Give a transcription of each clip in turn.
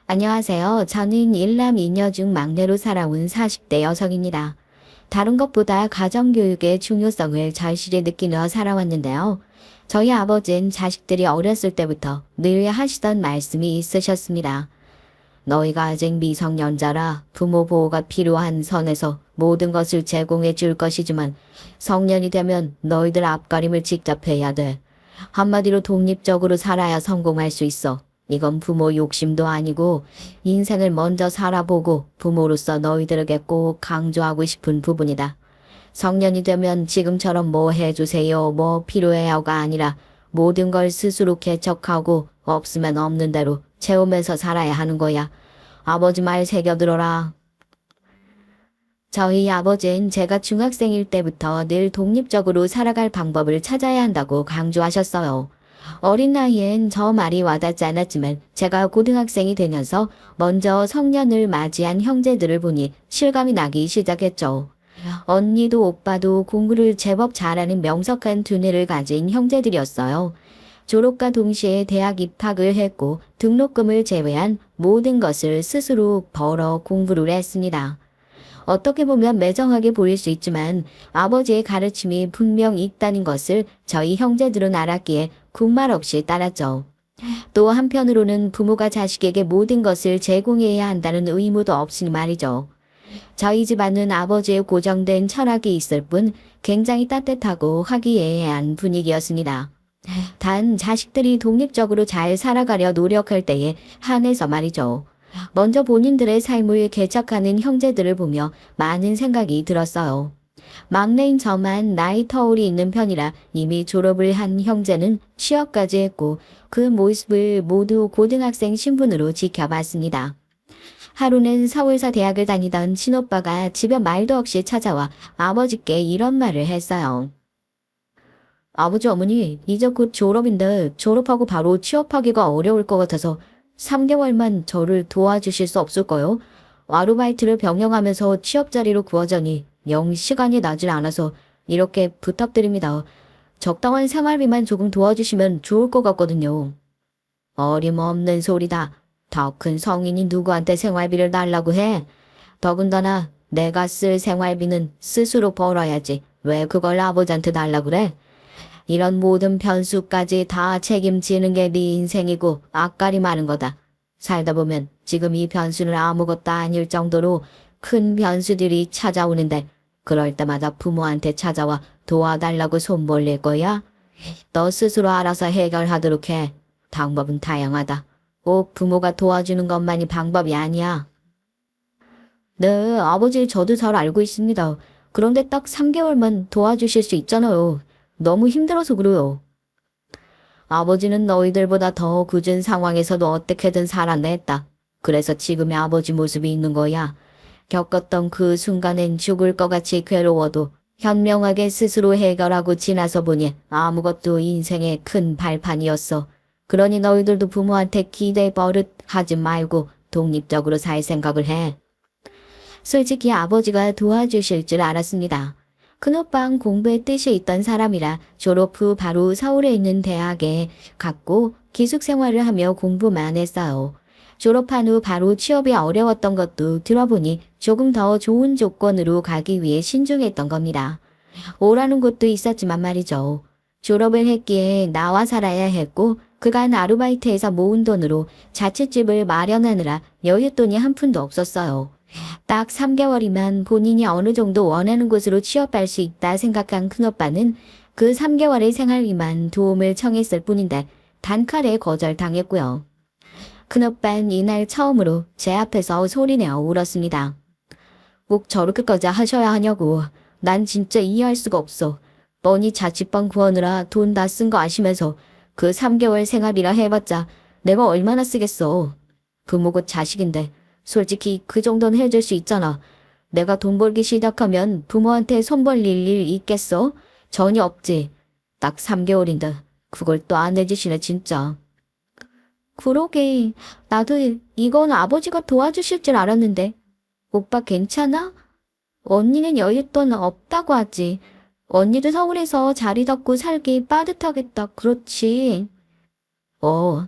안녕하세요. 저는 일남 이녀 중 막내로 살아온 40대 여성입니다. 다른 것보다 가정교육의 중요성을 절실히 느끼며 살아왔는데요. 저희 아버지는 자식들이 어렸을 때부터 늘 하시던 말씀이 있으셨습니다. 너희가 아직 미성년자라 부모 보호가 필요한 선에서 모든 것을 제공해 줄 것이지만 성년이 되면 너희들 앞가림을 직접 해야 돼. 한마디로 독립적으로 살아야 성공할 수 있어. 이건 부모 욕심도 아니고 인생을 먼저 살아보고 부모로서 너희들에게 꼭 강조하고 싶은 부분이다. 성년이 되면 지금처럼 뭐 해주세요, 뭐 필요해요가 아니라 모든 걸 스스로 개척하고 없으면 없는 대로 채우면서 살아야 하는 거야. 아버지 말 새겨들어라. 저희 아버지는 제가 중학생일 때부터 늘 독립적으로 살아갈 방법을 찾아야 한다고 강조하셨어요. 어린 나이엔 저 말이 와닿지 않았지만 제가 고등학생이 되면서 먼저 성년을 맞이한 형제들을 보니 실감이 나기 시작했죠. 언니도 오빠도 공부를 제법 잘하는 명석한 두뇌를 가진 형제들이었어요. 졸업과 동시에 대학 입학을 했고 등록금을 제외한 모든 것을 스스로 벌어 공부를 했습니다. 어떻게 보면 매정하게 보일 수 있지만 아버지의 가르침이 분명 있다는 것을 저희 형제들은 알았기에 군말 없이 따랐죠. 또 한편으로는 부모가 자식에게 모든 것을 제공해야 한다는 의무도 없으니 말이죠. 저희 집안은 아버지의 고정된 철학이 있을 뿐 굉장히 따뜻하고 화기애애한 분위기였습니다. 단 자식들이 독립적으로 잘 살아가려 노력할 때에 한해서 말이죠. 먼저 본인들의 삶을 개척하는 형제들을 보며 많은 생각이 들었어요. 막내인 저만 나이 터울이 있는 편이라 이미 졸업을 한 형제는 취업까지 했고 그 모습을 모두 고등학생 신분으로 지켜봤습니다. 하루는 서울서 대학을 다니던 친오빠가 집에 말도 없이 찾아와 아버지께 이런 말을 했어요. 아버지 어머니 이제 곧 졸업인데 졸업하고 바로 취업하기가 어려울 것 같아서 3개월만 저를 도와주실 수 없을까요? 아르바이트를 병행하면서 취업 자리로 구하자니 영 시간이 나질 않아서 이렇게 부탁드립니다. 적당한 생활비만 조금 도와주시면 좋을 것 같거든요. 어림없는 소리다. 더 큰 성인이 누구한테 생활비를 달라고 해? 더군다나 내가 쓸 생활비는 스스로 벌어야지. 왜 그걸 아버지한테 달라고 그래? 이런 모든 변수까지 다 책임지는 게 네 인생이고 앞가리 많은 거다. 살다 보면 지금 이 변수는 아무것도 아닐 정도로 큰 변수들이 찾아오는데 그럴 때마다 부모한테 찾아와 도와달라고 손 벌릴 거야? 너 스스로 알아서 해결하도록 해. 방법은 다양하다. 꼭 부모가 도와주는 것만이 방법이 아니야. 네, 아버지 저도 잘 알고 있습니다. 그런데 딱 3개월만 도와주실 수 있잖아요. 너무 힘들어서 그래요. 아버지는 너희들보다 더 굳은 상황에서도 어떻게든 살아냈다. 그래서 지금의 아버지 모습이 있는 거야. 겪었던 그 순간엔 죽을 것 같이 괴로워도 현명하게 스스로 해결하고 지나서 보니 아무것도 인생의 큰 발판이었어. 그러니 너희들도 부모한테 기대 버릇 하지 말고 독립적으로 살 생각을 해. 솔직히 아버지가 도와주실 줄 알았습니다. 큰오빠는 공부에 뜻이 있던 사람이라 졸업 후 바로 서울에 있는 대학에 갔고 기숙 생활을 하며 공부만 했어요. 졸업한 후 바로 취업이 어려웠던 것도 들어보니 조금 더 좋은 조건으로 가기 위해 신중했던 겁니다. 오라는 곳도 있었지만 말이죠. 졸업을 했기에 나와 살아야 했고 그간 아르바이트에서 모은 돈으로 자취집을 마련하느라 여윳돈이 한 푼도 없었어요. 딱 3개월이면 본인이 어느 정도 원하는 곳으로 취업할 수 있다 생각한 큰오빠는 그 3개월의 생활비만 도움을 청했을 뿐인데 단칼에 거절당했고요. 큰오빠는 이날 처음으로 제 앞에서 소리내어 울었습니다. 꼭 저렇게까지 하셔야 하냐고. 난 진짜 이해할 수가 없어. 뻔히 자취방 구하느라 돈 다 쓴 거 아시면서 그 3개월 생활비라 해봤자 내가 얼마나 쓰겠어. 부모고 자식인데 솔직히 그 정도는 해줄 수 있잖아. 내가 돈 벌기 시작하면 부모한테 손 벌릴 일 있겠어? 전혀 없지. 딱 3개월인데 그걸 또 안 해주시네 진짜. 그러게 나도 이건 아버지가 도와주실 줄 알았는데. 오빠 괜찮아? 언니는 여윳돈 없다고 하지. 언니도 서울에서 자리 잡고 살기 빠듯하겠다. 그렇지. 어,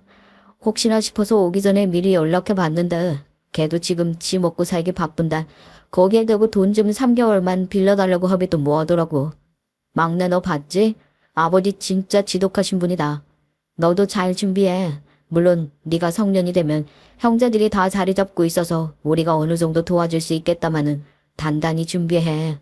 혹시나 싶어서 오기 전에 미리 연락해 봤는데 걔도 지금 지 먹고 살기 바쁜다. 거기에 대고 돈 좀 3개월만 빌려달라고 하면 또 뭐 하더라고. 막내 너 봤지? 아버지 진짜 지독하신 분이다. 너도 잘 준비해. 물론 네가 성년이 되면 형제들이 다 자리 잡고 있어서 우리가 어느 정도 도와줄 수 있겠다마는 단단히 준비해.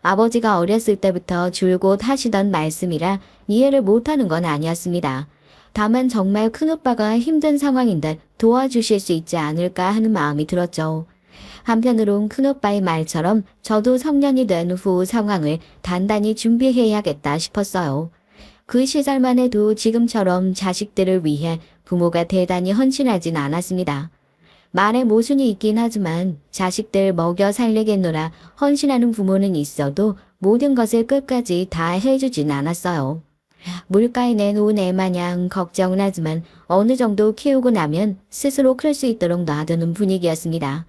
아버지가 어렸을 때부터 줄곧 하시던 말씀이라 이해를 못하는 건 아니었습니다. 다만 정말 큰오빠가 힘든 상황인데 도와주실 수 있지 않을까 하는 마음이 들었죠. 한편으론 큰오빠의 말처럼 저도 성년이 된 후 상황을 단단히 준비해야겠다 싶었어요. 그 시절만 해도 지금처럼 자식들을 위해 부모가 대단히 헌신하진 않았습니다. 말에 모순이 있긴 하지만 자식들 먹여 살리겠노라 헌신하는 부모는 있어도 모든 것을 끝까지 다 해주진 않았어요. 물가에 내놓은 애 마냥 걱정은 하지만 어느 정도 키우고 나면 스스로 클 수 있도록 놔두는 분위기였습니다.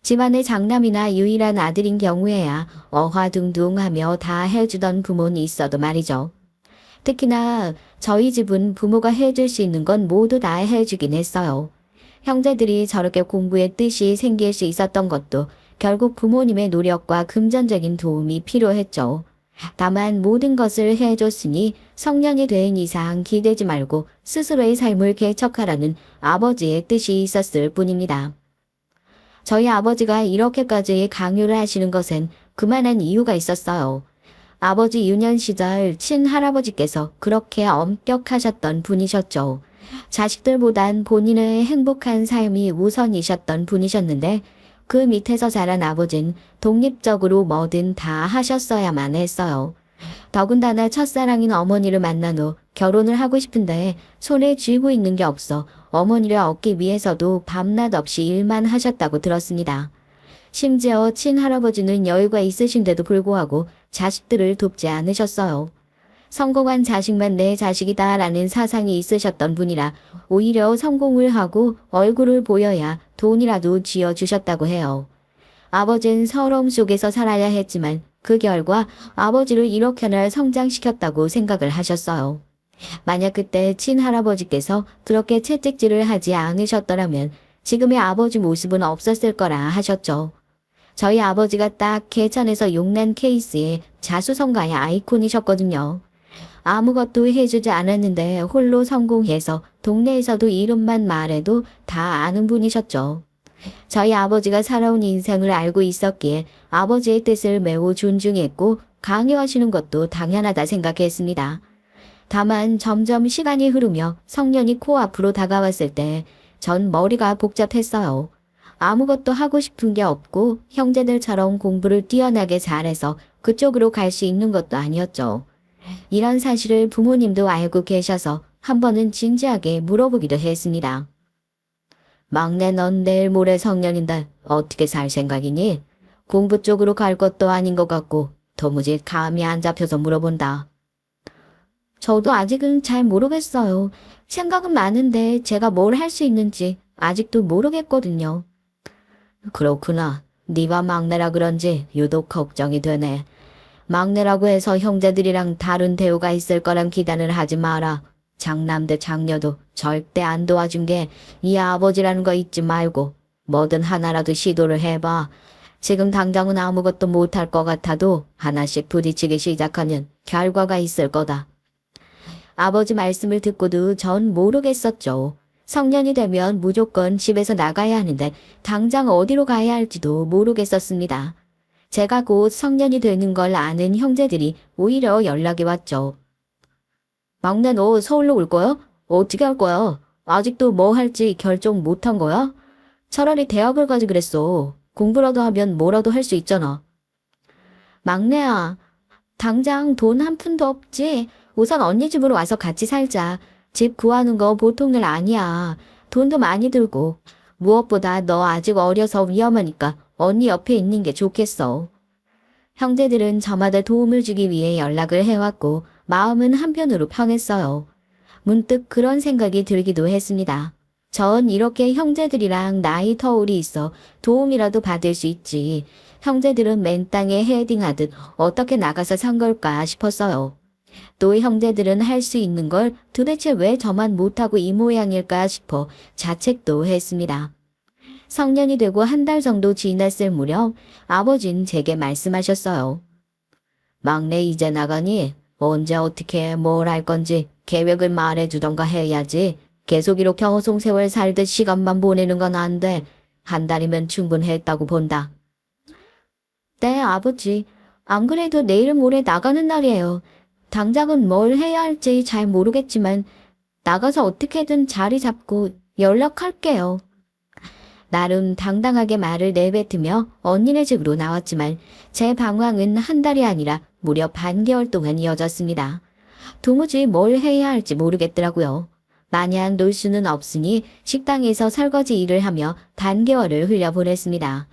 집안의 장남이나 유일한 아들인 경우에야 어화둥둥하며 다 해주던 부모는 있어도 말이죠. 특히나 저희 집은 부모가 해줄 수 있는 건 모두 다 해주긴 했어요. 형제들이 저렇게 공부에 뜻이 생길 수 있었던 것도 결국 부모님의 노력과 금전적인 도움이 필요했죠. 다만 모든 것을 해줬으니 성년이 된 이상 기대지 말고 스스로의 삶을 개척하라는 아버지의 뜻이 있었을 뿐입니다. 저희 아버지가 이렇게까지 강요를 하시는 것엔 그만한 이유가 있었어요. 아버지 유년 시절 친할아버지께서 그렇게 엄격하셨던 분이셨죠. 자식들보단 본인의 행복한 삶이 우선이셨던 분이셨는데 그 밑에서 자란 아버진 독립적으로 뭐든 다 하셨어야만 했어요. 더군다나 첫사랑인 어머니를 만난 후 결혼을 하고 싶은데 손에 쥐고 있는 게 없어 어머니를 얻기 위해서도 밤낮 없이 일만 하셨다고 들었습니다. 심지어 친할아버지는 여유가 있으신데도 불구하고 자식들을 돕지 않으셨어요. 성공한 자식만 내 자식이다라는 사상이 있으셨던 분이라 오히려 성공을 하고 얼굴을 보여야 돈이라도 쥐어주셨다고 해요. 아버지는 서러움 속에서 살아야 했지만 그 결과 아버지를 이렇게나 성장시켰다고 생각을 하셨어요. 만약 그때 친할아버지께서 그렇게 채찍질을 하지 않으셨더라면 지금의 아버지 모습은 없었을 거라 하셨죠. 저희 아버지가 딱 개천에서 용난 케이스의 자수성가의 아이콘이셨거든요. 아무것도 해주지 않았는데 홀로 성공해서 동네에서도 이름만 말해도 다 아는 분이셨죠. 저희 아버지가 살아온 인생을 알고 있었기에 아버지의 뜻을 매우 존중했고 강요하시는 것도 당연하다 생각했습니다. 다만 점점 시간이 흐르며 성년이 코앞으로 다가왔을 때 전 머리가 복잡했어요. 아무것도 하고 싶은 게 없고 형제들처럼 공부를 뛰어나게 잘해서 그쪽으로 갈 수 있는 것도 아니었죠. 이런 사실을 부모님도 알고 계셔서 한 번은 진지하게 물어보기도 했습니다. 막내 넌 내일 모레 성년인데 어떻게 살 생각이니? 공부 쪽으로 갈 것도 아닌 것 같고 도무지 감이 안 잡혀서 물어본다. 저도 아직은 잘 모르겠어요. 생각은 많은데 제가 뭘 할 수 있는지 아직도 모르겠거든요. 그렇구나. 네가 막내라 그런지 유독 걱정이 되네. 막내라고 해서 형제들이랑 다른 대우가 있을 거란 기대는 하지 마라. 장남들 장녀도 절대 안 도와준 게 이 아버지라는 거 잊지 말고 뭐든 하나라도 시도를 해봐. 지금 당장은 아무것도 못할 것 같아도 하나씩 부딪히기 시작하면 결과가 있을 거다. 아버지 말씀을 듣고도 전 모르겠었죠. 성년이 되면 무조건 집에서 나가야 하는데 당장 어디로 가야 할지도 모르겠었습니다. 제가 곧 성년이 되는 걸 아는 형제들이 오히려 연락이 왔죠. 막내 너 서울로 올 거야? 어떻게 할 거야? 아직도 뭐 할지 결정 못한 거야? 차라리 대학을 가지 그랬어. 공부라도 하면 뭐라도 할 수 있잖아. 막내야, 당장 돈 한 푼도 없지? 우선 언니 집으로 와서 같이 살자. 집 구하는 거 보통 일 아니야. 돈도 많이 들고. 무엇보다 너 아직 어려서 위험하니까 언니 옆에 있는 게 좋겠어. 형제들은 저마다 도움을 주기 위해 연락을 해왔고 마음은 한편으로 편했어요. 문득 그런 생각이 들기도 했습니다. 전 이렇게 형제들이랑 나이 터울이 있어 도움이라도 받을 수 있지. 형제들은 맨 땅에 헤딩하듯 어떻게 나가서 산 걸까 싶었어요. 또 형제들은 할 수 있는 걸 도대체 왜 저만 못하고 이 모양일까 싶어 자책도 했습니다. 성년이 되고 한 달 정도 지났을 무렵 아버진 제게 말씀하셨어요. 막내 이제 나가니 언제 어떻게 뭘 할 건지 계획을 말해주던가 해야지. 계속 이렇게 허송세월 살듯 시간만 보내는 건 안 돼. 한 달이면 충분했다고 본다. 네, 아버지. 안 그래도 내일 모레 나가는 날이에요. 당장은 뭘 해야 할지 잘 모르겠지만 나가서 어떻게든 자리 잡고 연락할게요. 나름 당당하게 말을 내뱉으며 언니네 집으로 나왔지만 제 방황은 한 달이 아니라 무려 반개월 동안 이어졌습니다. 도무지 뭘 해야 할지 모르겠더라고요. 마냥 놀 수는 없으니 식당에서 설거지 일을 하며 반개월을 흘려보냈습니다.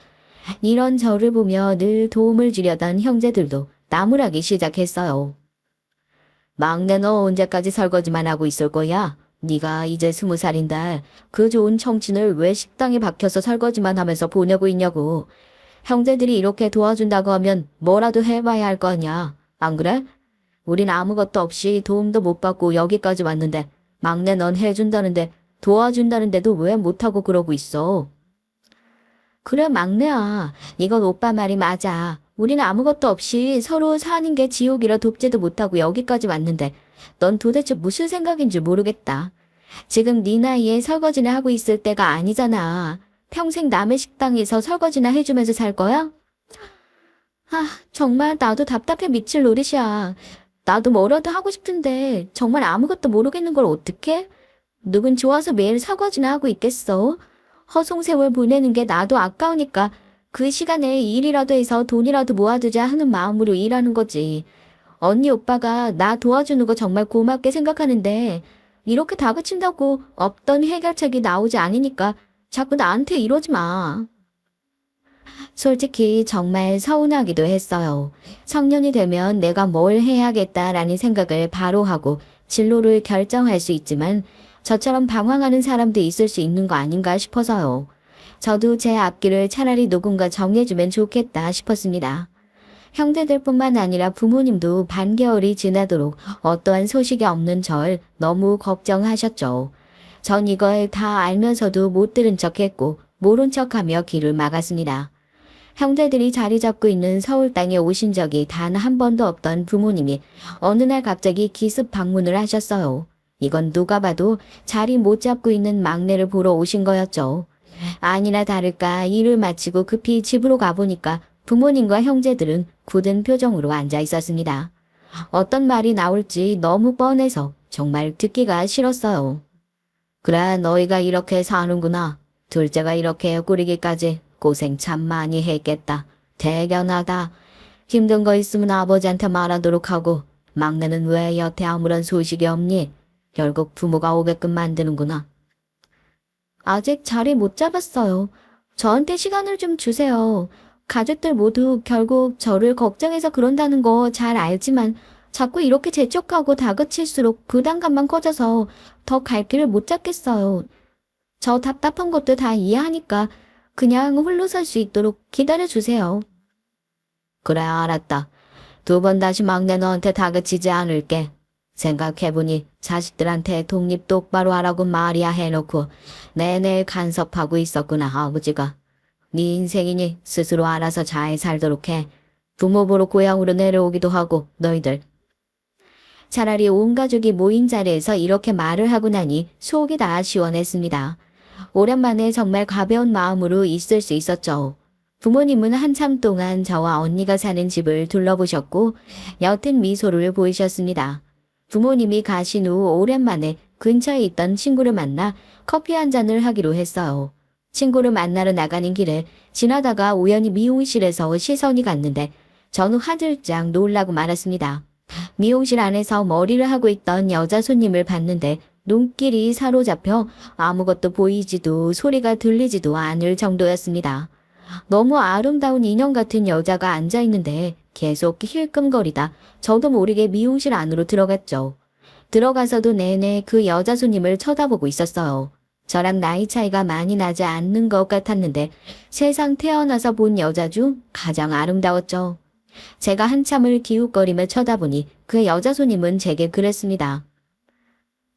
이런 저를 보며 늘 도움을 주려던 형제들도 나무라기 시작했어요. 막내 너 언제까지 설거지만 하고 있을 거야? 네가 이제 20살인데 그 좋은 청춘을 왜 식당에 박혀서 설거지만 하면서 보내고 있냐고. 형제들이 이렇게 도와준다고 하면 뭐라도 해봐야 할 거 아니야. 안 그래? 우린 아무것도 없이 도움도 못 받고 여기까지 왔는데 막내 넌 해준다는데 도와준다는데도 왜 못하고 그러고 있어? 그래 막내야. 이건 오빠 말이 맞아. 우리는 아무것도 없이 서로 사는 게 지옥이라 돕지도 못하고 여기까지 왔는데 넌 도대체 무슨 생각인지 모르겠다. 지금 네 나이에 설거지나 하고 있을 때가 아니잖아. 평생 남의 식당에서 설거지나 해주면서 살 거야? 아, 정말 나도 답답해 미칠 노릇이야. 나도 뭐라도 하고 싶은데 정말 아무것도 모르겠는 걸 어떡해? 누군 좋아서 매일 설거지나 하고 있겠어? 허송세월 보내는 게 나도 아까우니까 그 시간에 일이라도 해서 돈이라도 모아두자 하는 마음으로 일하는 거지. 언니 오빠가 나 도와주는 거 정말 고맙게 생각하는데 이렇게 다그친다고 없던 해결책이 나오지 않으니까 자꾸 나한테 이러지 마. 솔직히 정말 서운하기도 했어요. 성년이 되면 내가 뭘 해야겠다라는 생각을 바로 하고 진로를 결정할 수 있지만 저처럼 방황하는 사람도 있을 수 있는 거 아닌가 싶어서요. 저도 제 앞길을 차라리 누군가 정해주면 좋겠다 싶었습니다. 형제들뿐만 아니라 부모님도 반개월이 지나도록 어떠한 소식이 없는 절 너무 걱정하셨죠. 전 이걸 다 알면서도 못 들은 척했고 모른 척하며 길을 막았습니다. 형제들이 자리 잡고 있는 서울 땅에 오신 적이 단 한 번도 없던 부모님이 어느 날 갑자기 기습 방문을 하셨어요. 이건 누가 봐도 자리 못 잡고 있는 막내를 보러 오신 거였죠. 아니나 다를까 일을 마치고 급히 집으로 가보니까 부모님과 형제들은 굳은 표정으로 앉아 있었습니다. 어떤 말이 나올지 너무 뻔해서 정말 듣기가 싫었어요. 그래, 너희가 이렇게 사는구나. 둘째가 이렇게 꾸리기까지 고생 참 많이 했겠다. 대견하다. 힘든 거 있으면 아버지한테 말하도록 하고 막내는 왜 여태 아무런 소식이 없니? 결국 부모가 오게끔 만드는구나. 아직 자리 못 잡았어요. 저한테 시간을 좀 주세요. 가족들 모두 결국 저를 걱정해서 그런다는 거 잘 알지만 자꾸 이렇게 재촉하고 다그칠수록 부담감만 커져서 더 갈 길을 못 잡겠어요. 저 답답한 것도 다 이해하니까 그냥 홀로 설 수 있도록 기다려주세요. 그래, 알았다. 2번 다시 막내 너한테 다그치지 않을게. 생각해보니 자식들한테 독립 똑바로 하라고 말이야 해놓고 내내 간섭하고 있었구나, 아버지가. 네 인생이니 스스로 알아서 잘 살도록 해. 부모 보러 고향으로 내려오기도 하고 너희들. 차라리 온 가족이 모인 자리에서 이렇게 말을 하고 나니 속이 다 시원했습니다. 오랜만에 정말 가벼운 마음으로 있을 수 있었죠. 부모님은 한참 동안 저와 언니가 사는 집을 둘러보셨고 옅은 미소를 보이셨습니다. 부모님이 가신 후 오랜만에 근처에 있던 친구를 만나 커피 한 잔을 하기로 했어요. 친구를 만나러 나가는 길에 지나다가 우연히 미용실에서 시선이 갔는데 저는 화들짝 놀라고 말았습니다. 미용실 안에서 머리를 하고 있던 여자 손님을 봤는데 눈길이 사로잡혀 아무것도 보이지도 소리가 들리지도 않을 정도였습니다. 너무 아름다운 인형 같은 여자가 앉아있는데 계속 힐끔거리다 저도 모르게 미용실 안으로 들어갔죠. 들어가서도 내내 그 여자 손님을 쳐다보고 있었어요. 저랑 나이 차이가 많이 나지 않는 것 같았는데 세상 태어나서 본 여자 중 가장 아름다웠죠. 제가 한참을 기웃거리며 쳐다보니 그 여자 손님은 제게 그랬습니다.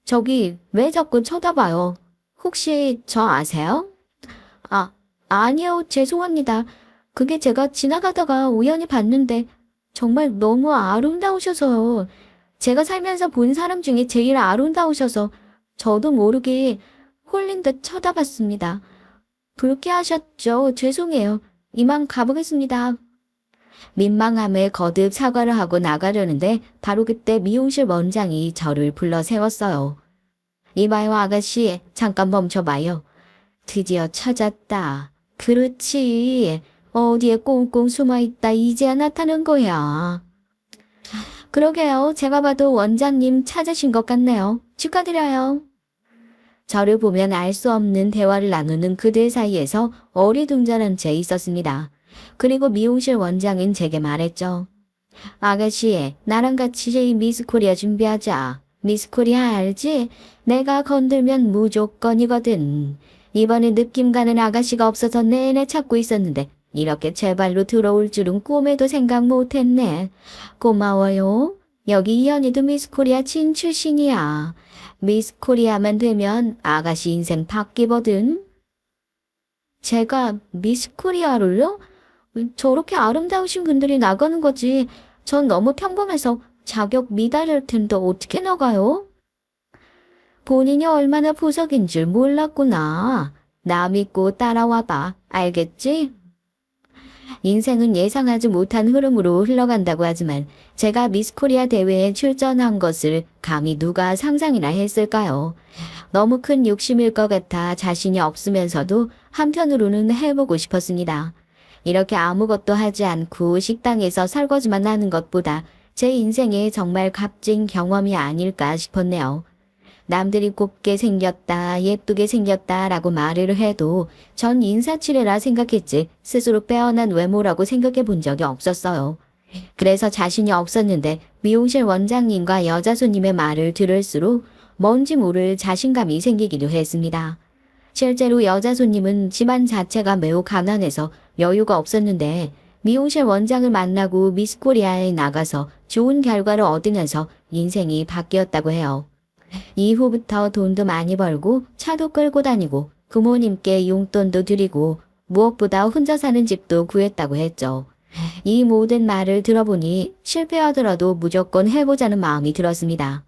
저기 왜 자꾸 쳐다봐요? 혹시 저 아세요? 아, 아니요. 죄송합니다. 그게 제가 지나가다가 우연히 봤는데 정말 너무 아름다우셔서요. 제가 살면서 본 사람 중에 제일 아름다우셔서 저도 모르게 홀린 듯 쳐다봤습니다. 불쾌하셨죠? 죄송해요. 이만 가보겠습니다. 민망함에 거듭 사과를 하고 나가려는데 바로 그때 미용실 원장이 저를 불러 세웠어요. 이봐요 아가씨, 잠깐 멈춰봐요. 드디어 찾았다. 그렇지. 어디에 꽁꽁 숨어있다 이제야 나타난 거야. 그러게요. 제가 봐도 원장님 찾으신 것 같네요. 축하드려요. 저를 보면 알 수 없는 대화를 나누는 그들 사이에서 어리둥절한 채 있었습니다. 그리고 미용실 원장은 제게 말했죠. 아가씨, 나랑 같이 미스 코리아 준비하자. 미스 코리아 알지? 내가 건들면 무조건이거든. 이번에 느낌 가는 아가씨가 없어서 내내 찾고 있었는데 이렇게 제 발로 들어올 줄은 꿈에도 생각 못했네. 고마워요. 여기 이현이도 미스 코리아 친 출신이야. 미스 코리아만 되면 아가씨 인생 바뀌거든. 제가 미스 코리아를요? 저렇게 아름다우신 분들이 나가는 거지. 전 너무 평범해서 자격 미달할 텐데 어떻게 나가요? 본인이 얼마나 보석인 줄 몰랐구나. 나 믿고 따라와봐. 알겠지? 인생은 예상하지 못한 흐름으로 흘러간다고 하지만 제가 미스코리아 대회에 출전한 것을 감히 누가 상상이나 했을까요? 너무 큰 욕심일 것 같아 자신이 없으면서도 한편으로는 해보고 싶었습니다. 이렇게 아무것도 하지 않고 식당에서 설거지만 하는 것보다 제 인생에 정말 값진 경험이 아닐까 싶었네요. 남들이 곱게 생겼다, 예쁘게 생겼다 라고 말을 해도 전 인사치레라 생각했지 스스로 빼어난 외모라고 생각해 본 적이 없었어요. 그래서 자신이 없었는데 미용실 원장님과 여자 손님의 말을 들을수록 뭔지 모를 자신감이 생기기도 했습니다. 실제로 여자 손님은 집안 자체가 매우 가난해서 여유가 없었는데 미용실 원장을 만나고 미스코리아에 나가서 좋은 결과를 얻으면서 인생이 바뀌었다고 해요. 이후부터 돈도 많이 벌고 차도 끌고 다니고 부모님께 용돈도 드리고 무엇보다 혼자 사는 집도 구했다고 했죠. 이 모든 말을 들어보니 실패하더라도 무조건 해보자는 마음이 들었습니다.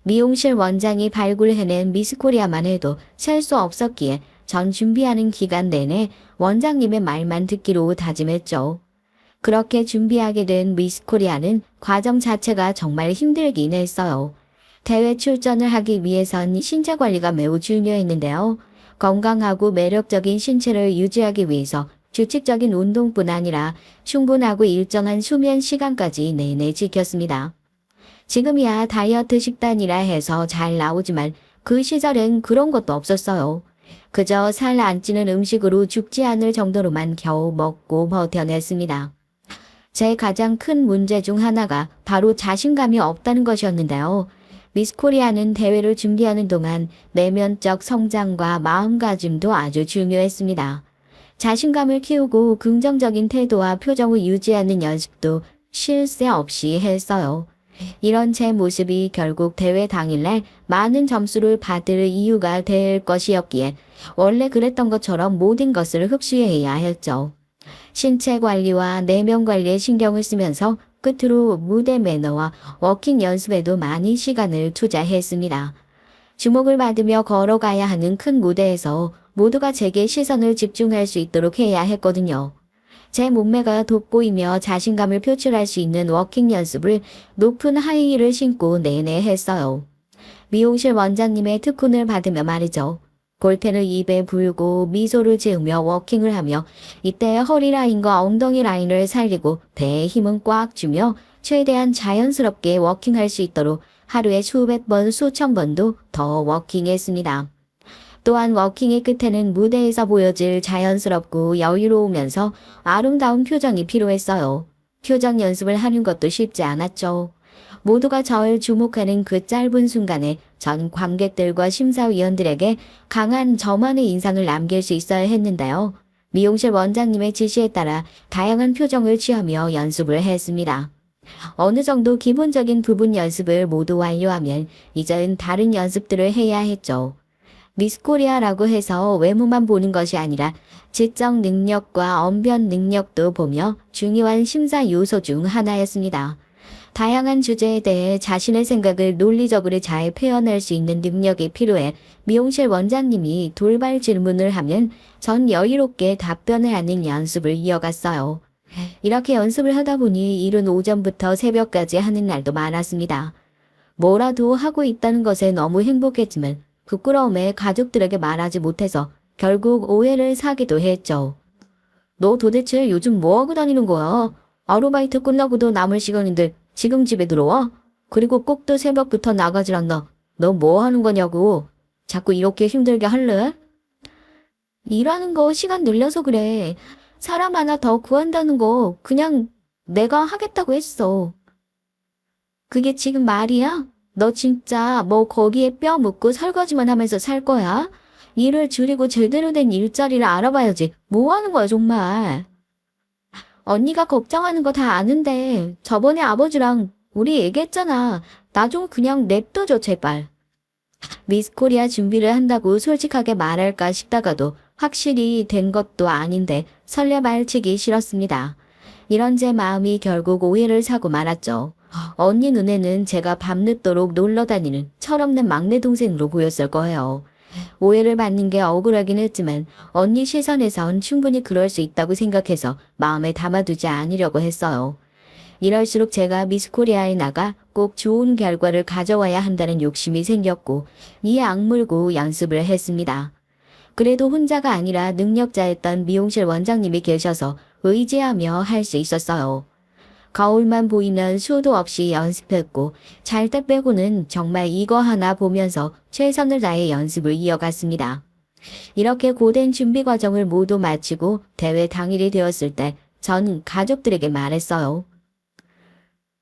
미용실 원장이 발굴해낸 미스코리아만 해도 셀 수 없었기에 전 준비하는 기간 내내 원장님의 말만 듣기로 다짐했죠. 그렇게 준비하게 된 미스코리아는 과정 자체가 정말 힘들긴 했어요. 대회 출전을 하기 위해선 신체 관리가 매우 중요했는데요. 건강하고 매력적인 신체를 유지하기 위해서 규칙적인 운동뿐 아니라 충분하고 일정한 수면 시간까지 내내 지켰습니다. 지금이야 다이어트 식단이라 해서 잘 나오지만 그 시절엔 그런 것도 없었어요. 그저 살 안 찌는 음식으로 죽지 않을 정도로만 겨우 먹고 버텨냈습니다. 제 가장 큰 문제 중 하나가 바로 자신감이 없다는 것이었는데요. 미스코리아는 대회를 준비하는 동안 내면적 성장과 마음가짐도 아주 중요했습니다. 자신감을 키우고 긍정적인 태도와 표정을 유지하는 연습도 쉴 새 없이 했어요. 이런 제 모습이 결국 대회 당일날 많은 점수를 받을 이유가 될 것이었기에 원래 그랬던 것처럼 모든 것을 흡수해야 했죠. 신체 관리와 내면 관리에 신경을 쓰면서 끝으로 무대 매너와 워킹 연습에도 많은 시간을 투자했습니다. 주목을 받으며 걸어가야 하는 큰 무대에서 모두가 제게 시선을 집중할 수 있도록 해야 했거든요. 제 몸매가 돋보이며 자신감을 표출할 수 있는 워킹 연습을 높은 하이힐을 신고 내내 했어요. 미용실 원장님의 특훈을 받으며 말이죠. 볼펜을 입에 불고 미소를 지으며 워킹을 하며 이때 허리 라인과 엉덩이 라인을 살리고 배에 힘은 꽉 주며 최대한 자연스럽게 워킹할 수 있도록 하루에 수백 번 수천 번도 더 워킹했습니다. 또한 워킹의 끝에는 무대에서 보여질 자연스럽고 여유로우면서 아름다운 표정이 필요했어요. 표정 연습을 하는 것도 쉽지 않았죠. 모두가 절 주목하는 그 짧은 순간에 전 관객들과 심사위원들에게 강한 저만의 인상을 남길 수 있어야 했는데요. 미용실 원장님의 지시에 따라 다양한 표정을 취하며 연습을 했습니다. 어느 정도 기본적인 부분 연습을 모두 완료하면 이제는 다른 연습들을 해야 했죠. 미스코리아라고 해서 외모만 보는 것이 아니라 지적 능력과 언변 능력도 보며 중요한 심사 요소 중 하나였습니다. 다양한 주제에 대해 자신의 생각을 논리적으로 잘 표현할 수 있는 능력이 필요해 미용실 원장님이 돌발 질문을 하면 전 여유롭게 답변을 하는 연습을 이어갔어요. 이렇게 연습을 하다 보니 이른 오전부터 새벽까지 하는 날도 많았습니다. 뭐라도 하고 있다는 것에 너무 행복했지만 부끄러움에 가족들에게 말하지 못해서 결국 오해를 사기도 했죠. 너 도대체 요즘 뭐 하고 다니는 거야? 아르바이트 끝나고도 남을 시간인데 지금 집에 들어와? 그리고 꼭 또 새벽부터 나가질 않나? 너 뭐 하는 거냐고. 자꾸 이렇게 힘들게 할래? 일하는 거 시간 늘려서 그래. 사람 하나 더 구한다는 거 그냥 내가 하겠다고 했어. 그게 지금 말이야? 너 진짜 뭐 거기에 뼈 묻고 설거지만 하면서 살 거야? 일을 줄이고 제대로 된 일자리를 알아봐야지. 뭐 하는 거야 정말. 언니가 걱정하는 거 다 아는데 저번에 아버지랑 우리 얘기했잖아. 나 좀 그냥 냅둬줘 제발. 미스코리아 준비를 한다고 솔직하게 말할까 싶다가도 확실히 된 것도 아닌데 설레 발치기 싫었습니다. 이런 제 마음이 결국 오해를 사고 말았죠. 언니 눈에는 제가 밤늦도록 놀러 다니는 철없는 막내 동생으로 보였을 거예요. 오해를 받는 게 억울하긴 했지만 언니 시선에선 충분히 그럴 수 있다고 생각해서 마음에 담아두지 않으려고 했어요. 이럴수록 제가 미스코리아에 나가 꼭 좋은 결과를 가져와야 한다는 욕심이 생겼고 이에 악물고 연습을 했습니다. 그래도 혼자가 아니라 능력자였던 미용실 원장님이 계셔서 의지하며 할 수 있었어요. 거울만 보이면 수도 없이 연습했고 잘 때 빼고는 정말 이거 하나 보면서 최선을 다해 연습을 이어갔습니다. 이렇게 고된 준비 과정을 모두 마치고 대회 당일이 되었을 때 전 가족들에게 말했어요.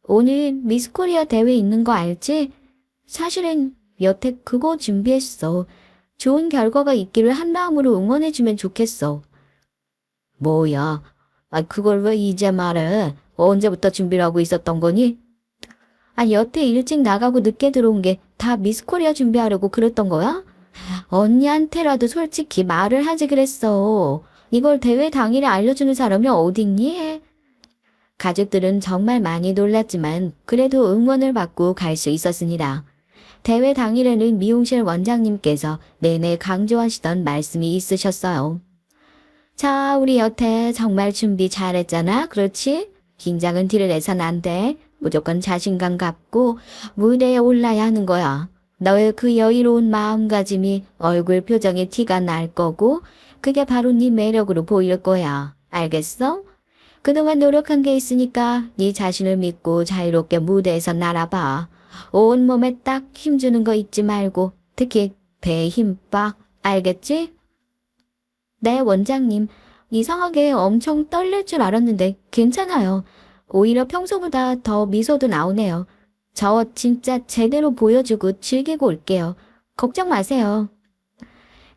오늘 미스코리아 대회 있는 거 알지? 사실은 여태 그거 준비했어. 좋은 결과가 있기를 한마음으로 응원해주면 좋겠어. 뭐야? 그걸 왜 이제 말해? 언제부터 준비를 하고 있었던 거니? 여태 일찍 나가고 늦게 들어온 게 다 미스코리아 준비하려고 그랬던 거야? 언니한테라도 솔직히 말을 하지 그랬어. 이걸 대회 당일에 알려주는 사람이 어딨니? 가족들은 정말 많이 놀랐지만 그래도 응원을 받고 갈 수 있었습니다. 대회 당일에는 미용실 원장님께서 내내 강조하시던 말씀이 있으셨어요. 자, 우리 여태 정말 준비 잘했잖아. 그렇지? 긴장은 티를 내선 안 돼. 무조건 자신감 갖고 무대에 올라야 하는 거야. 너의 그 여유로운 마음가짐이 얼굴 표정에 티가 날 거고 그게 바로 네 매력으로 보일 거야. 알겠어? 그동안 노력한 게 있으니까 네 자신을 믿고 자유롭게 무대에서 날아봐. 온몸에 딱 힘주는 거 잊지 말고 특히 배에 힘 빡. 알겠지? 네, 원장님. 이상하게 엄청 떨릴 줄 알았는데 괜찮아요. 오히려 평소보다 더 미소도 나오네요. 저 진짜 제대로 보여주고 즐기고 올게요. 걱정 마세요.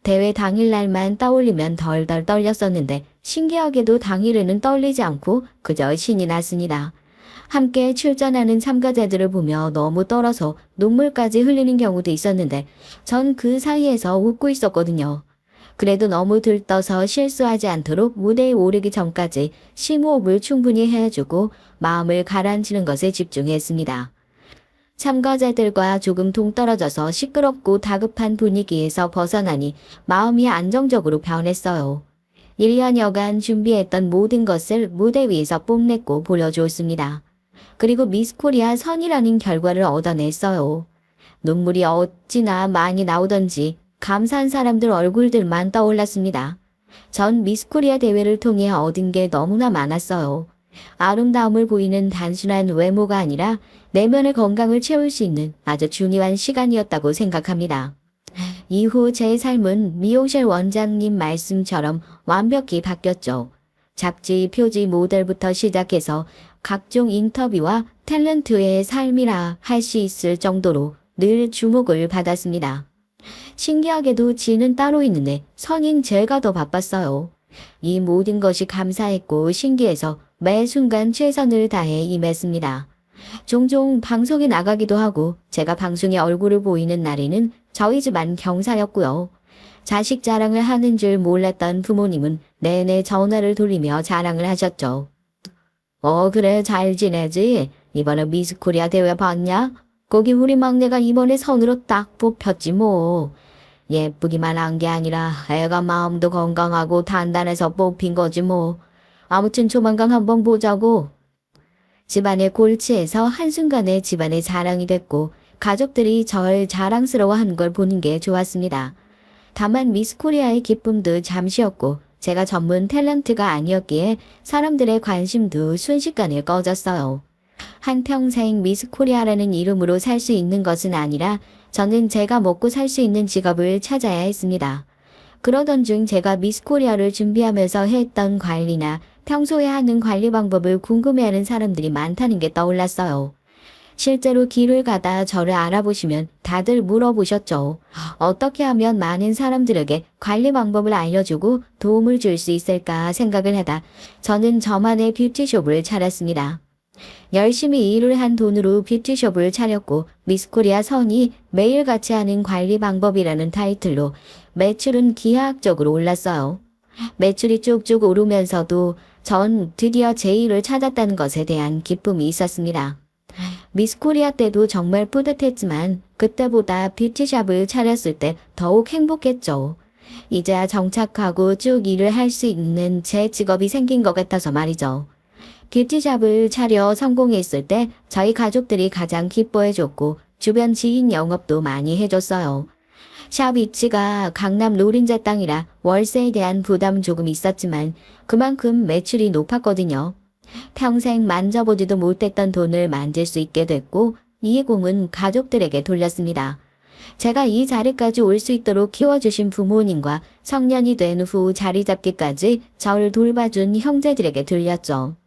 대회 당일날만 떠올리면 덜덜 떨렸었는데 신기하게도 당일에는 떨리지 않고 그저 신이 났습니다. 함께 출전하는 참가자들을 보며 너무 떨어서 눈물까지 흘리는 경우도 있었는데 전 그 사이에서 웃고 있었거든요. 그래도 너무 들떠서 실수하지 않도록 무대에 오르기 전까지 심호흡을 충분히 해주고 마음을 가라앉히는 것에 집중했습니다. 참가자들과 조금 동떨어져서 시끄럽고 다급한 분위기에서 벗어나니 마음이 안정적으로 변했어요. 1년여간 준비했던 모든 것을 무대 위에서 뽐냈고 보여주었습니다. 그리고 미스코리아 선이라는 결과를 얻어냈어요. 눈물이 어찌나 많이 나오던지 감사한 사람들 얼굴들만 떠올랐습니다. 전 미스코리아 대회를 통해 얻은 게 너무나 많았어요. 아름다움을 보이는 단순한 외모가 아니라 내면의 건강을 채울 수 있는 아주 중요한 시간이었다고 생각합니다. 이후 제 삶은 미용실 원장님 말씀처럼 완벽히 바뀌었죠. 잡지, 표지, 모델부터 시작해서 각종 인터뷰와 탤런트의 삶이라 할 수 있을 정도로 늘 주목을 받았습니다. 신기하게도 지는 따로 있는데 선인 제가 더 바빴어요. 이 모든 것이 감사했고 신기해서 매 순간 최선을 다해 임했습니다. 종종 방송에 나가기도 하고 제가 방송에 얼굴을 보이는 날에는 저희 집안 경사였고요. 자식 자랑을 하는 줄 몰랐던 부모님은 내내 전화를 돌리며 자랑을 하셨죠. 그래 잘 지내지? 이번에 미스코리아 대회 봤냐? 거기 우리 막내가 이번에 선으로 딱 뽑혔지 뭐. 예쁘기만 한 게 아니라 애가 마음도 건강하고 단단해서 뽑힌 거지 뭐. 아무튼 조만간 한번 보자고. 집안의 골치에서 한순간에 집안의 자랑이 됐고 가족들이 절 자랑스러워하는 걸 보는 게 좋았습니다. 다만 미스코리아의 기쁨도 잠시였고 제가 전문 탤런트가 아니었기에 사람들의 관심도 순식간에 꺼졌어요. 한평생 미스코리아라는 이름으로 살 수 있는 것은 아니라 저는 제가 먹고 살 수 있는 직업을 찾아야 했습니다. 그러던 중 제가 미스코리아를 준비하면서 했던 관리나 평소에 하는 관리 방법을 궁금해하는 사람들이 많다는 게 떠올랐어요. 실제로 길을 가다 저를 알아보시면 다들 물어보셨죠. 어떻게 하면 많은 사람들에게 관리 방법을 알려주고 도움을 줄 수 있을까 생각을 하다 저는 저만의 뷰티숍을 차렸습니다. 열심히 일을 한 돈으로 뷰티숍을 차렸고 미스코리아 선이 매일같이 하는 관리 방법이라는 타이틀로 매출은 기하학적으로 올랐어요. 매출이 쭉쭉 오르면서도 전 드디어 제 일을 찾았다는 것에 대한 기쁨이 있었습니다. 미스코리아 때도 정말 뿌듯했지만 그때보다 뷰티샵을 차렸을 때 더욱 행복했죠. 이제야 정착하고 쭉 일을 할 수 있는 제 직업이 생긴 것 같아서 말이죠. 뷰티샵을 차려 성공했을 때 저희 가족들이 가장 기뻐해줬고 주변 지인 영업도 많이 해줬어요. 샵 위치가 강남 노른자 땅이라 월세에 대한 부담 조금 있었지만 그만큼 매출이 높았거든요. 평생 만져보지도 못했던 돈을 만질 수 있게 됐고 이 공은 가족들에게 돌렸습니다. 제가 이 자리까지 올 수 있도록 키워주신 부모님과 성년이 된 후 자리 잡기까지 저를 돌봐준 형제들에게 돌렸죠.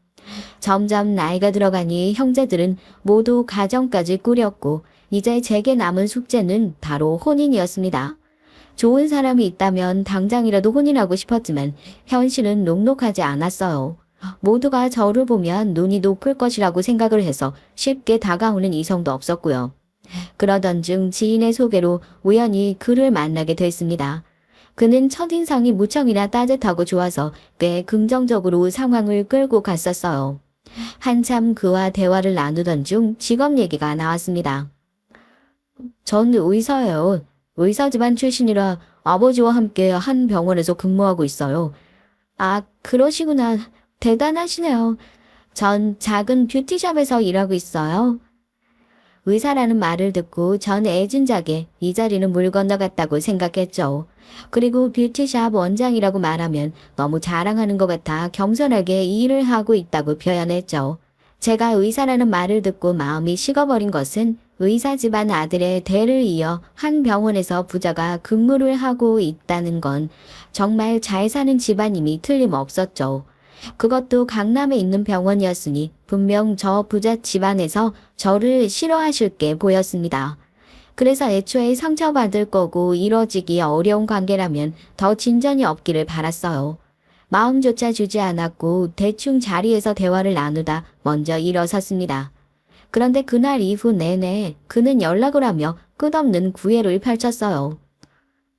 점점 나이가 들어가니 형제들은 모두 가정까지 꾸렸고 이제 제게 남은 숙제는 바로 혼인이었습니다. 좋은 사람이 있다면 당장이라도 혼인하고 싶었지만 현실은 녹록하지 않았어요. 모두가 저를 보면 눈이 높을 것이라고 생각을 해서 쉽게 다가오는 이성도 없었고요. 그러던 중 지인의 소개로 우연히 그를 만나게 됐습니다. 그는 첫인상이 무척이나 따뜻하고 좋아서 꽤 긍정적으로 상황을 끌고 갔었어요. 한참 그와 대화를 나누던 중 직업 얘기가 나왔습니다. 전 의사예요. 의사 집안 출신이라 아버지와 함께 한 병원에서 근무하고 있어요. 아, 그러시구나. 대단하시네요. 전 작은 뷰티샵에서 일하고 있어요. 의사라는 말을 듣고 전 애진작에 이 자리는 물 건너갔다고 생각했죠. 그리고 뷰티샵 원장이라고 말하면 너무 자랑하는 것 같아 겸손하게 일을 하고 있다고 표현했죠. 제가 의사라는 말을 듣고 마음이 식어버린 것은 의사 집안 아들의 대를 이어 한 병원에서 부자가 근무를 하고 있다는 건 정말 잘 사는 집안임이 틀림없었죠. 그것도 강남에 있는 병원이었으니 분명 저 부자 집안에서 저를 싫어하실 게 보였습니다. 그래서 애초에 상처받을 거고 이뤄지기 어려운 관계라면 더 진전이 없기를 바랐어요. 마음조차 주지 않았고 대충 자리에서 대화를 나누다 먼저 일어섰습니다. 그런데 그날 이후 내내 그는 연락을 하며 끝없는 구애를 펼쳤어요.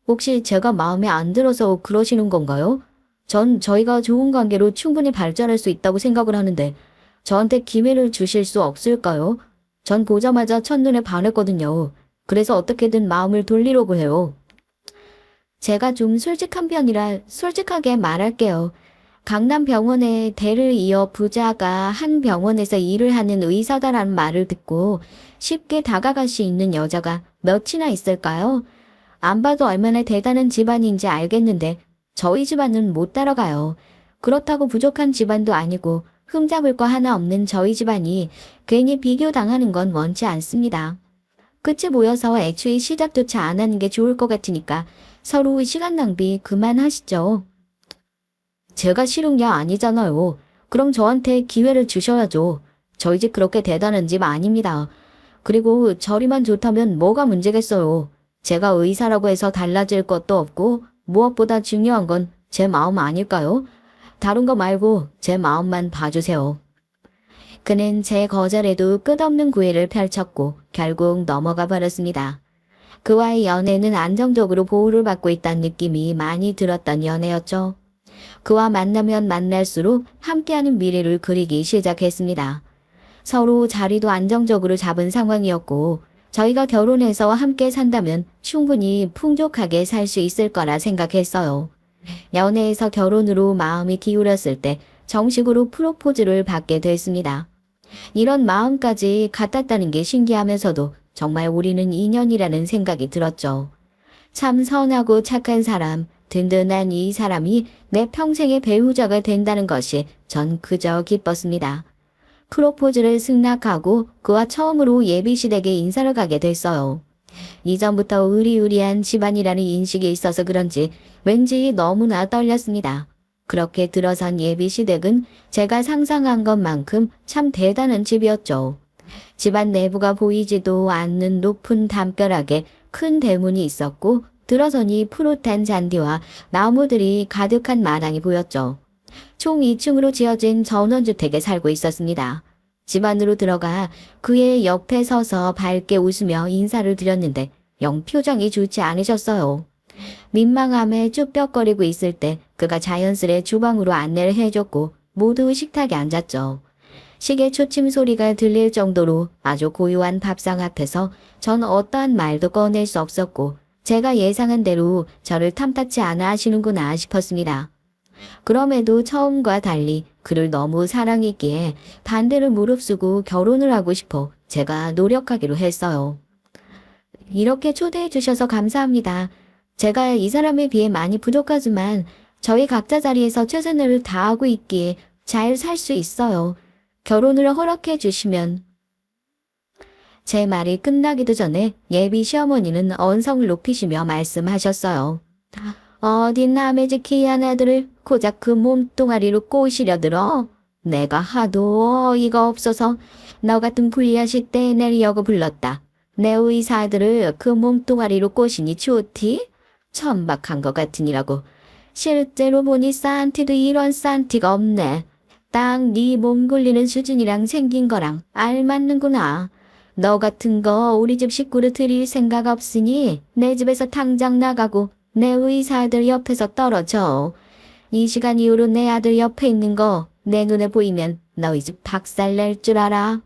혹시 제가 마음에 안 들어서 그러시는 건가요? 전 저희가 좋은 관계로 충분히 발전할 수 있다고 생각을 하는데 저한테 기회를 주실 수 없을까요? 전 보자마자 첫눈에 반했거든요. 그래서 어떻게든 마음을 돌리려고 해요. 제가 좀 솔직한 편이라 솔직하게 말할게요. 강남 병원의 대를 이어 부자가 한 병원에서 일을 하는 의사다라는 말을 듣고 쉽게 다가갈 수 있는 여자가 몇이나 있을까요? 안 봐도 얼마나 대단한 집안인지 알겠는데 저희 집안은 못 따라가요. 그렇다고 부족한 집안도 아니고 흠잡을 거 하나 없는 저희 집안이 괜히 비교당하는 건 원치 않습니다. 끝이 모여서 애초에 시작조차 안 하는 게 좋을 것 같으니까 서로 시간 낭비 그만하시죠. 제가 싫은 게 아니잖아요. 그럼 저한테 기회를 주셔야죠. 저희 집 그렇게 대단한 집 아닙니다. 그리고 저리만 좋다면 뭐가 문제겠어요. 제가 의사라고 해서 달라질 것도 없고 무엇보다 중요한 건 제 마음 아닐까요? 다른 거 말고 제 마음만 봐주세요. 그는 제 거절에도 끝없는 구애를 펼쳤고 결국 넘어가 버렸습니다. 그와의 연애는 안정적으로 보호를 받고 있다는 느낌이 많이 들었던 연애였죠. 그와 만나면 만날수록 함께하는 미래를 그리기 시작했습니다. 서로 자리도 안정적으로 잡은 상황이었고 저희가 결혼해서 함께 산다면 충분히 풍족하게 살 수 있을 거라 생각했어요. 연애에서 결혼으로 마음이 기울었을 때 정식으로 프로포즈를 받게 됐습니다. 이런 마음까지 같았다는 게 신기하면서도 정말 우리는 인연이라는 생각이 들었죠. 참 선하고 착한 사람, 든든한 이 사람이 내 평생의 배우자가 된다는 것이 전 그저 기뻤습니다. 프로포즈를 승낙하고 그와 처음으로 예비시댁에 인사를 가게 됐어요. 이전부터 의리의리한 집안이라는 인식이 있어서 그런지 왠지 너무나 떨렸습니다. 그렇게 들어선 예비시댁은 제가 상상한 것만큼 참 대단한 집이었죠. 집안 내부가 보이지도 않는 높은 담벼락에 큰 대문이 있었고 들어서니 푸릇한 잔디와 나무들이 가득한 마당이 보였죠. 총 2층으로 지어진 전원주택에 살고 있었습니다. 집 안으로 들어가 그의 옆에 서서 밝게 웃으며 인사를 드렸는데 영 표정이 좋지 않으셨어요. 민망함에 쭈뼛거리고 있을 때 그가 자연스레 주방으로 안내를 해줬고 모두 식탁에 앉았죠. 시계 초침 소리가 들릴 정도로 아주 고요한 밥상 앞에서 전 어떠한 말도 꺼낼 수 없었고 제가 예상한 대로 저를 탐탁치 않아 하시는구나 싶었습니다. 그럼에도 처음과 달리 그를 너무 사랑했기에 반대를 무릅쓰고 결혼을 하고 싶어 제가 노력하기로 했어요. 이렇게 초대해 주셔서 감사합니다. 제가 이 사람에 비해 많이 부족하지만 저희 각자 자리에서 최선을 다하고 있기에 잘 살 수 있어요. 결혼을 허락해 주시면. 제 말이 끝나기도 전에 예비 시어머니는 언성을 높이시며 말씀하셨어요. 어디 남의 집 귀한 아들을 고작 그 몸뚱아리로 꼬시려 들어? 내가 하도 어이가 없어서 너 같은 불리하시 떼내리려고 불렀다. 내 의사 아들을 그 몸뚱아리로 꼬시니 좋디? 천박한 것 같으니라고. 실제로 보니 산티도 이런 산티가 없네. 딱 네 몸 굴리는 수준이랑 생긴 거랑 알맞는구나. 너 같은 거 우리 집 식구를 들일 생각 없으니 내 집에서 당장 나가고 내 의사 아들 옆에서 떨어져. 이 시간 이후로 내 아들 옆에 있는 거 내 눈에 보이면 너희 집 박살 낼 줄 알아.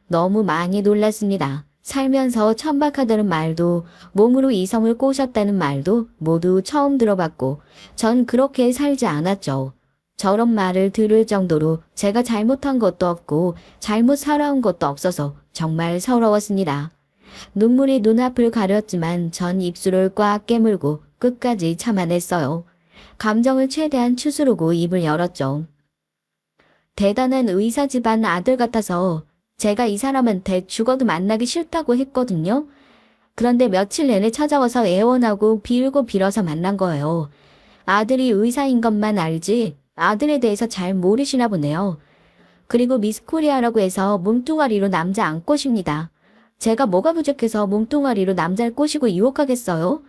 너무 많이 놀랐습니다. 살면서 천박하다는 말도 몸으로 이성을 꼬셨다는 말도 모두 처음 들어봤고 전 그렇게 살지 않았죠. 저런 말을 들을 정도로 제가 잘못한 것도 없고 잘못 살아온 것도 없어서 정말 서러웠습니다. 눈물이 눈앞을 가렸지만 전 입술을 꽉 깨물고 끝까지 참아냈어요. 감정을 최대한 추스르고 입을 열었죠. 대단한 의사 집안 아들 같아서 제가 이 사람한테 죽어도 만나기 싫다고 했거든요. 그런데 며칠 내내 찾아와서 애원하고 빌고 빌어서 만난 거예요. 아들이 의사인 것만 알지 아들에 대해서 잘 모르시나 보네요. 그리고 미스코리아라고 해서 몸뚱아리로 남자 안 꼬십니다. 제가 뭐가 부족해서 몸뚱아리로 남자를 꼬시고 유혹하겠어요?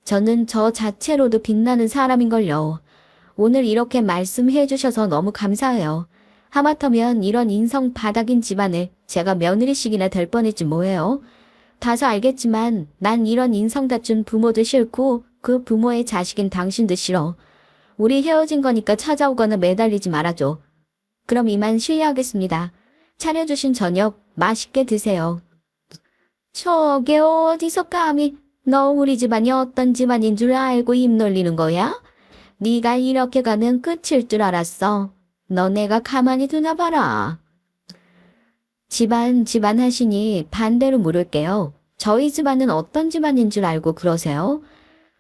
저는 저 자체로도 빛나는 사람인걸요. 오늘 이렇게 말씀해 주셔서 너무 감사해요. 하마터면 이런 인성 바닥인 집안에 제가 며느리씩이나 될 뻔했지 뭐예요. 다소 알겠지만 난 이런 인성 갖춘 부모도 싫고 그 부모의 자식인 당신도 싫어. 우리 헤어진 거니까 찾아오거나 매달리지 말아줘. 그럼 이만 실례하겠습니다. 차려주신 저녁 맛있게 드세요. 저게 어디서 감히 너 우리 집안이 어떤 집안인 줄 알고 입 놀리는 거야? 네가 이렇게 가면 끝일 줄 알았어. 너 내가 가만히 두나 봐라. 집안 하시니 반대로 물을게요. 저희 집안은 어떤 집안인 줄 알고 그러세요?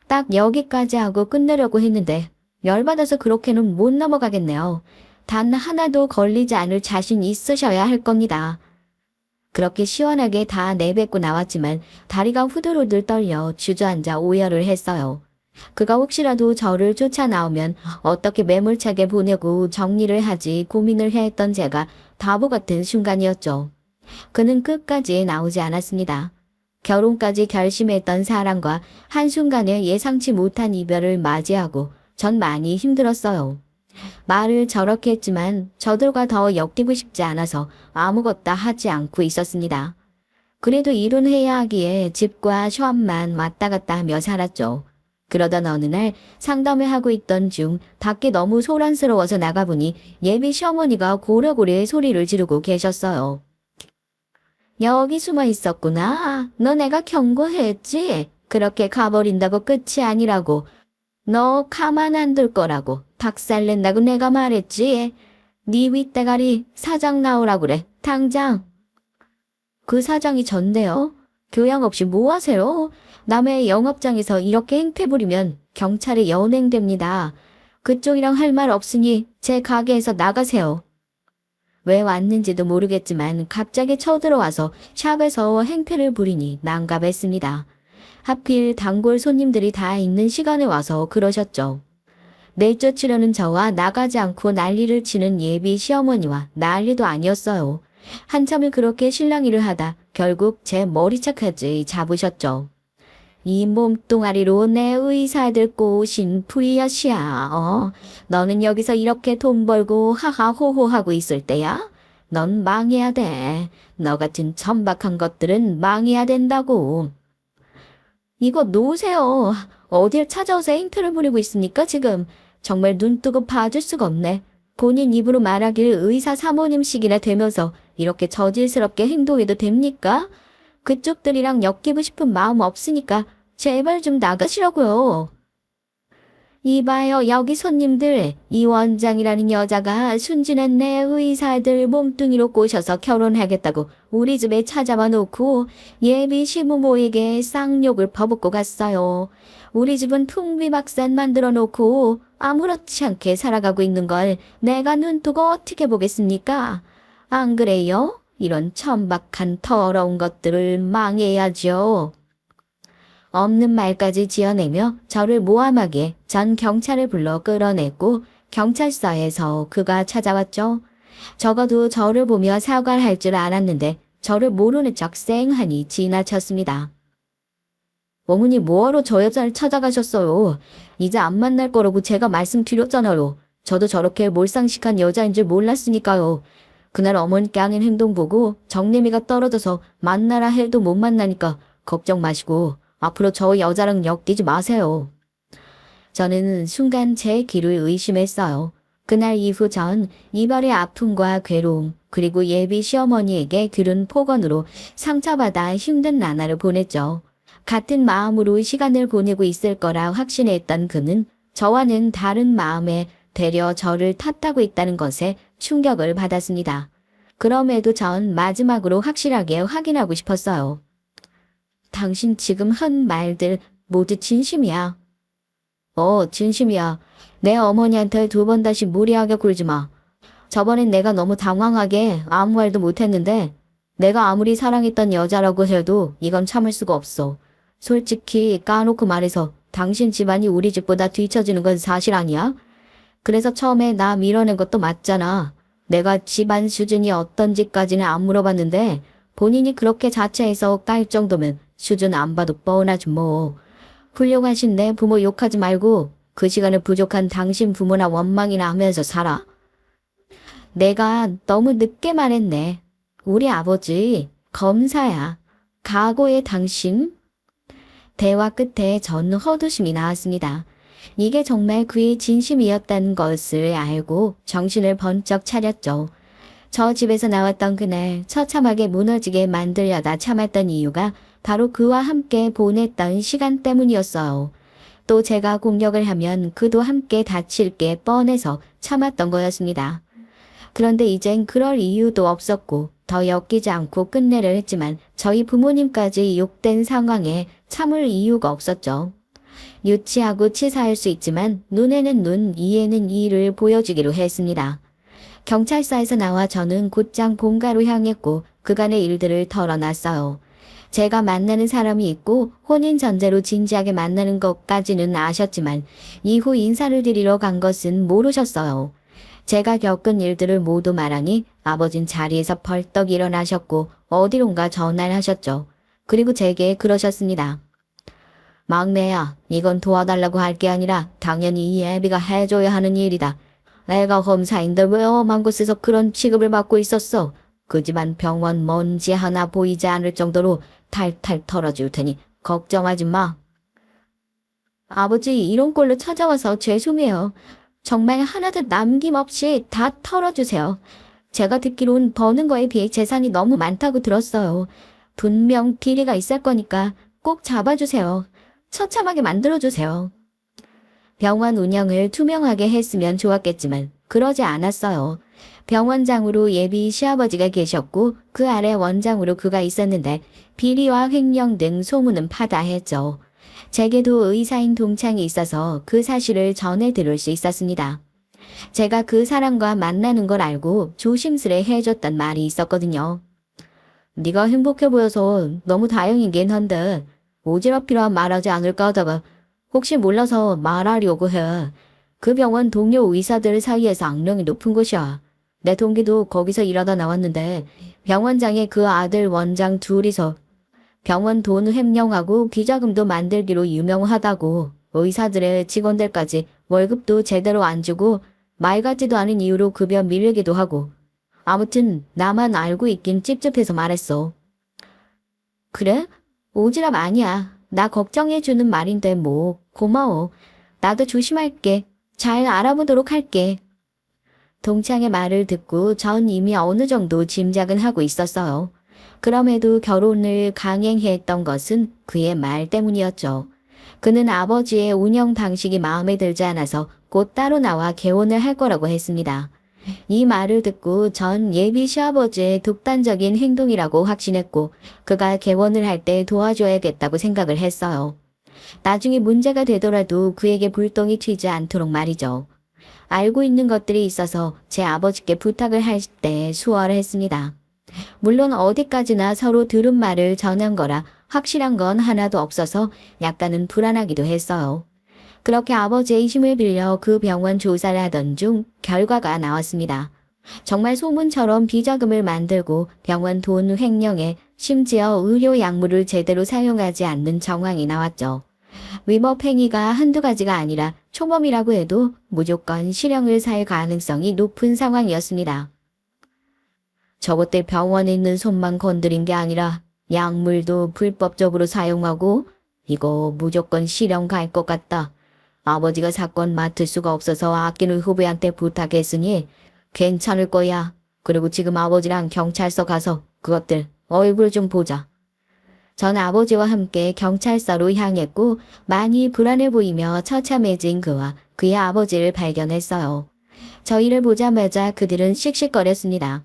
딱 여기까지 하고 끝내려고 했는데 열받아서 그렇게는 못 넘어가겠네요. 단 하나도 걸리지 않을 자신 있으셔야 할 겁니다. 그렇게 시원하게 다 내뱉고 나왔지만 다리가 후들후들 떨려 주저앉아 오열을 했어요. 그가 혹시라도 저를 쫓아 나오면 어떻게 매몰차게 보내고 정리를 하지 고민을 했던 제가 바보 같은 순간이었죠. 그는 끝까지 나오지 않았습니다. 결혼까지 결심했던 사람과 한순간에 예상치 못한 이별을 맞이하고 전 많이 힘들었어요. 말을 저렇게 했지만 저들과 더 엮이고 싶지 않아서 아무것도 하지 않고 있었습니다. 그래도 일은 해야 하기에 집과 샵만 왔다 갔다 하며 살았죠. 그러던 어느 날 상담을 하고 있던 중 밖에 너무 소란스러워서 나가보니 예비 시어머니가 고래고래 소리를 지르고 계셨어요. 여기 숨어 있었구나. 너 내가 경고했지? 그렇게 가버린다고 끝이 아니라고. 너 가만 안 둘 거라고. 박살낸다고 내가 말했지. 네 윗대가리 사장 나오라고 그래. 당장. 그 사장이 전데요. 교양 없이 뭐 하세요? 남의 영업장에서 이렇게 행패 부리면 경찰에 연행됩니다. 그쪽이랑 할 말 없으니 제 가게에서 나가세요. 왜 왔는지도 모르겠지만 갑자기 쳐들어와서 샵에서 행패를 부리니 난감했습니다. 하필 단골 손님들이 다 있는 시간에 와서 그러셨죠. 내쫓으려는 저와 나가지 않고 난리를 치는 예비 시어머니와 난리도 아니었어요. 한참을 그렇게 실랑이를 하다 결국 제 머리채까지 잡으셨죠. 이 몸뚱아리로 내 의사들 꼬신 프리아시야. 너는 여기서 이렇게 돈 벌고 하하호호 하고 있을 때야? 넌 망해야 돼. 너 같은 천박한 것들은 망해야 된다고. 이거 놓으세요. 어딜 찾아오서 행패를 부리고 있습니까 지금. 정말 눈 뜨고 봐줄 수가 없네. 본인 입으로 말하길 의사 사모님식이나 되면서 이렇게 저질스럽게 행동해도 됩니까? 그쪽들이랑 엮이고 싶은 마음 없으니까 제발 좀 나가시라고요. 이봐요 여기 손님들. 이 원장이라는 여자가 순진한 내 의사들 몸뚱이로 꼬셔서 결혼하겠다고 우리 집에 찾아와 놓고 예비 시부모에게 쌍욕을 퍼붓고 갔어요. 우리 집은 풍비박산 만들어 놓고 아무렇지 않게 살아가고 있는 걸 내가 눈뜨고 어떻게 보겠습니까? 안 그래요? 이런 천박한 더러운 것들을 망해야죠. 없는 말까지 지어내며 저를 모함하게 전 경찰을 불러 끌어냈고 경찰서에서 그가 찾아왔죠. 적어도 저를 보며 사과를 할 줄 알았는데 저를 모르는 척 쌩하니 지나쳤습니다. 어머니 뭐하러 저 여자를 찾아가셨어요? 이제 안 만날 거라고 제가 말씀드렸잖아요. 저도 저렇게 몰상식한 여자인 줄 몰랐으니까요. 그날 어머니께 하는 행동 보고 정내미가 떨어져서 만나라 해도 못 만나니까 걱정 마시고 앞으로 저 여자랑 엮이지 마세요. 저는 순간 제 귀를 의심했어요. 그날 이후 전 이별의 아픔과 괴로움 그리고 예비 시어머니에게 들은 폭언으로 상처받아 힘든 나날을 보냈죠. 같은 마음으로 시간을 보내고 있을 거라 확신했던 그는 저와는 다른 마음에 되려 저를 탓하고 있다는 것에 충격을 받았습니다. 그럼에도 전 마지막으로 확실하게 확인하고 싶었어요. 당신 지금 한 말들 모두 진심이야. 진심이야. 내 어머니한테 두 번 다시 무리하게 굴지 마. 저번엔 내가 너무 당황하게 아무 말도 못했는데 내가 아무리 사랑했던 여자라고 해도 이건 참을 수가 없어. 솔직히 까놓고 말해서 당신 집안이 우리 집보다 뒤처지는 건 사실 아니야? 그래서 처음에 나 밀어낸 것도 맞잖아. 내가 집안 수준이 어떤지까지는 안 물어봤는데 본인이 그렇게 자체해서 깔 정도면 수준 안 봐도 뻔하지 뭐. 훌륭하신 내 부모 욕하지 말고 그 시간을 부족한 당신 부모나 원망이나 하면서 살아. 내가 너무 늦게 말했네. 우리 아버지 검사야. 과거의 당신? 대화 끝에 전 헛웃음이 나왔습니다. 이게 정말 그의 진심이었다는 것을 알고 정신을 번쩍 차렸죠. 저 집에서 나왔던 그날 처참하게 무너지게 만들려다 참았던 이유가 바로 그와 함께 보냈던 시간 때문이었어요. 또 제가 공격을 하면 그도 함께 다칠 게 뻔해서 참았던 거였습니다. 그런데 이젠 그럴 이유도 없었고 더 엮이지 않고 끝내려 했지만 저희 부모님까지 욕된 상황에 참을 이유가 없었죠. 유치하고 치사할 수 있지만 눈에는 눈, 이에는 이를 보여주기로 했습니다. 경찰서에서 나와 저는 곧장 본가로 향했고 그간의 일들을 털어놨어요. 제가 만나는 사람이 있고 혼인 전제로 진지하게 만나는 것까지는 아셨지만 이후 인사를 드리러 간 것은 모르셨어요. 제가 겪은 일들을 모두 말하니 아버진 자리에서 벌떡 일어나셨고 어디론가 전화를 하셨죠. 그리고 제게 그러셨습니다. 막내야, 이건 도와달라고 할 게 아니라 당연히 이 애비가 해줘야 하는 일이다. 애가 검사인데 왜 험한 곳에서 그런 취급을 받고 있었어? 그 집안 병원 먼지 하나 보이지 않을 정도로 탈탈 털어줄 테니 걱정하지 마. 아버지, 이런 꼴로 찾아와서 죄송해요. 정말 하나도 남김없이 다 털어주세요. 제가 듣기론 버는 거에 비해 재산이 너무 많다고 들었어요. 분명 비리가 있을 거니까 꼭 잡아주세요. 처참하게 만들어주세요. 병원 운영을 투명하게 했으면 좋았겠지만 그러지 않았어요. 병원장으로 예비 시아버지가 계셨고 그 아래 원장으로 그가 있었는데 비리와 횡령 등 소문은 파다했죠. 제게도 의사인 동창이 있어서 그 사실을 전해 들을 수 있었습니다. 제가 그 사람과 만나는 걸 알고 조심스레 해줬던 말이 있었거든요. 네가 행복해 보여서 너무 다행이긴 한데 오지랖이라 말하지 않을까 하다가 혹시 몰라서 말하려고 해. 그 병원 동료 의사들 사이에서 악명이 높은 곳이야. 내 동기도 거기서 일하다 나왔는데 병원장의 그 아들 원장 둘이서 병원 돈 횡령하고 비자금도 만들기로 유명하다고. 의사들의 직원들까지 월급도 제대로 안 주고 말 같지도 않은 이유로 급여 밀리기도 하고. 아무튼 나만 알고 있긴 찝찝해서 말했어. 그래? 오지랖 아니야. 나 걱정해주는 말인데 뭐 고마워. 나도 조심할게. 잘 알아보도록 할게. 동창의 말을 듣고 전 이미 어느 정도 짐작은 하고 있었어요. 그럼에도 결혼을 강행했던 것은 그의 말 때문이었죠. 그는 아버지의 운영 방식이 마음에 들지 않아서 곧 따로 나와 개원을 할 거라고 했습니다. 이 말을 듣고 전 예비 시아버지의 독단적인 행동이라고 확신했고 그가 개원을 할 때 도와줘야겠다고 생각을 했어요. 나중에 문제가 되더라도 그에게 불똥이 튀지 않도록 말이죠. 알고 있는 것들이 있어서 제 아버지께 부탁을 할 때 수월했습니다. 물론 어디까지나 서로 들은 말을 전한 거라 확실한 건 하나도 없어서 약간은 불안하기도 했어요. 그렇게 아버지의 힘을 빌려 그 병원 조사를 하던 중 결과가 나왔습니다. 정말 소문처럼 비자금을 만들고 병원 돈 횡령에 심지어 의료 약물을 제대로 사용하지 않는 정황이 나왔죠. 위법 행위가 한두 가지가 아니라 초범이라고 해도 무조건 실형을 살 가능성이 높은 상황이었습니다. 저것들 병원에 있는 손만 건드린 게 아니라 약물도 불법적으로 사용하고 이거 무조건 실형 갈 것 같다. 아버지가 사건 맡을 수가 없어서 아끼는 후배한테 부탁했으니 괜찮을 거야. 그리고 지금 아버지랑 경찰서 가서 그것들 얼굴 좀 보자. 전 아버지와 함께 경찰서로 향했고 많이 불안해 보이며 처참해진 그와 그의 아버지를 발견했어요. 저희를 보자마자 그들은 씩씩거렸습니다.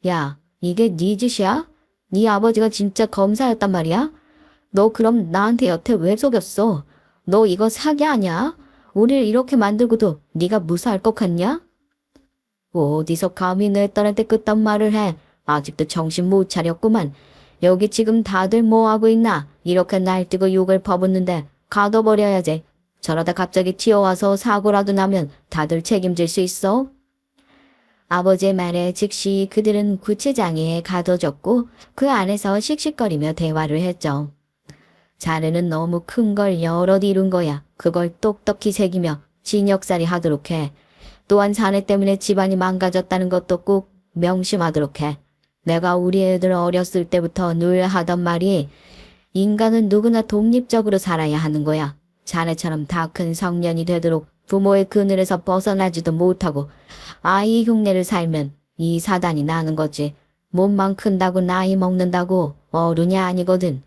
야, 이게 네 짓이야? 네 아버지가 진짜 검사였단 말이야? 너 그럼 나한테 여태 왜 속였어? 너 이거 사기 아니야? 우리를 이렇게 만들고도 네가 무사할 것 같냐? 어디서 감히 내 딸한테 그딴 말을 해. 아직도 정신 못 차렸구만. 여기 지금 다들 뭐하고 있나? 이렇게 날뛰고 욕을 퍼붓는데 가둬버려야지. 저러다 갑자기 튀어와서 사고라도 나면 다들 책임질 수 있어? 아버지의 말에 즉시 그들은 구치장에 가둬졌고 그 안에서 씩씩거리며 대화를 했죠. 자네는 너무 큰 걸 여럿 이룬 거야. 그걸 똑똑히 새기며 징역살이 하도록 해. 또한 자네 때문에 집안이 망가졌다는 것도 꼭 명심하도록 해. 내가 우리 애들 어렸을 때부터 늘 하던 말이 인간은 누구나 독립적으로 살아야 하는 거야. 자네처럼 다 큰 성년이 되도록 부모의 그늘에서 벗어나지도 못하고 아이 흉내를 살면 이 사단이 나는 거지. 몸만 큰다고 나이 먹는다고 어른이 아니거든.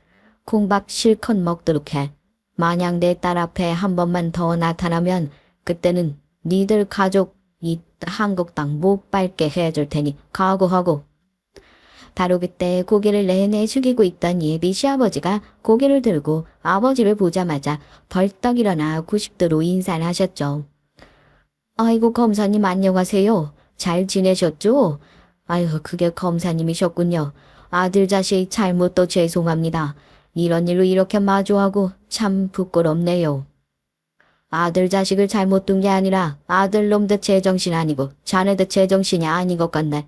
콩밥 실컷 먹도록 해. 만약 내 딸 앞에 한 번만 더 나타나면 그때는 니들 가족 이 한국 땅 못 밟게 해줄 테니 각오하고. 바로 그때 고개를 내내 숙이고 있던 예비 시아버지가 고개를 들고 아버지를 보자마자 벌떡 일어나 90도로 인사를 하셨죠. 아이고 검사님 안녕하세요. 잘 지내셨죠? 아이고 그게 검사님이셨군요. 아들 자식 잘못도 죄송합니다. 이런 일로 이렇게 마주하고 참 부끄럽네요. 아들 자식을 잘못 둔 게 아니라 아들놈들 제정신 아니고 자네들 제정신이 아닌 것 같네.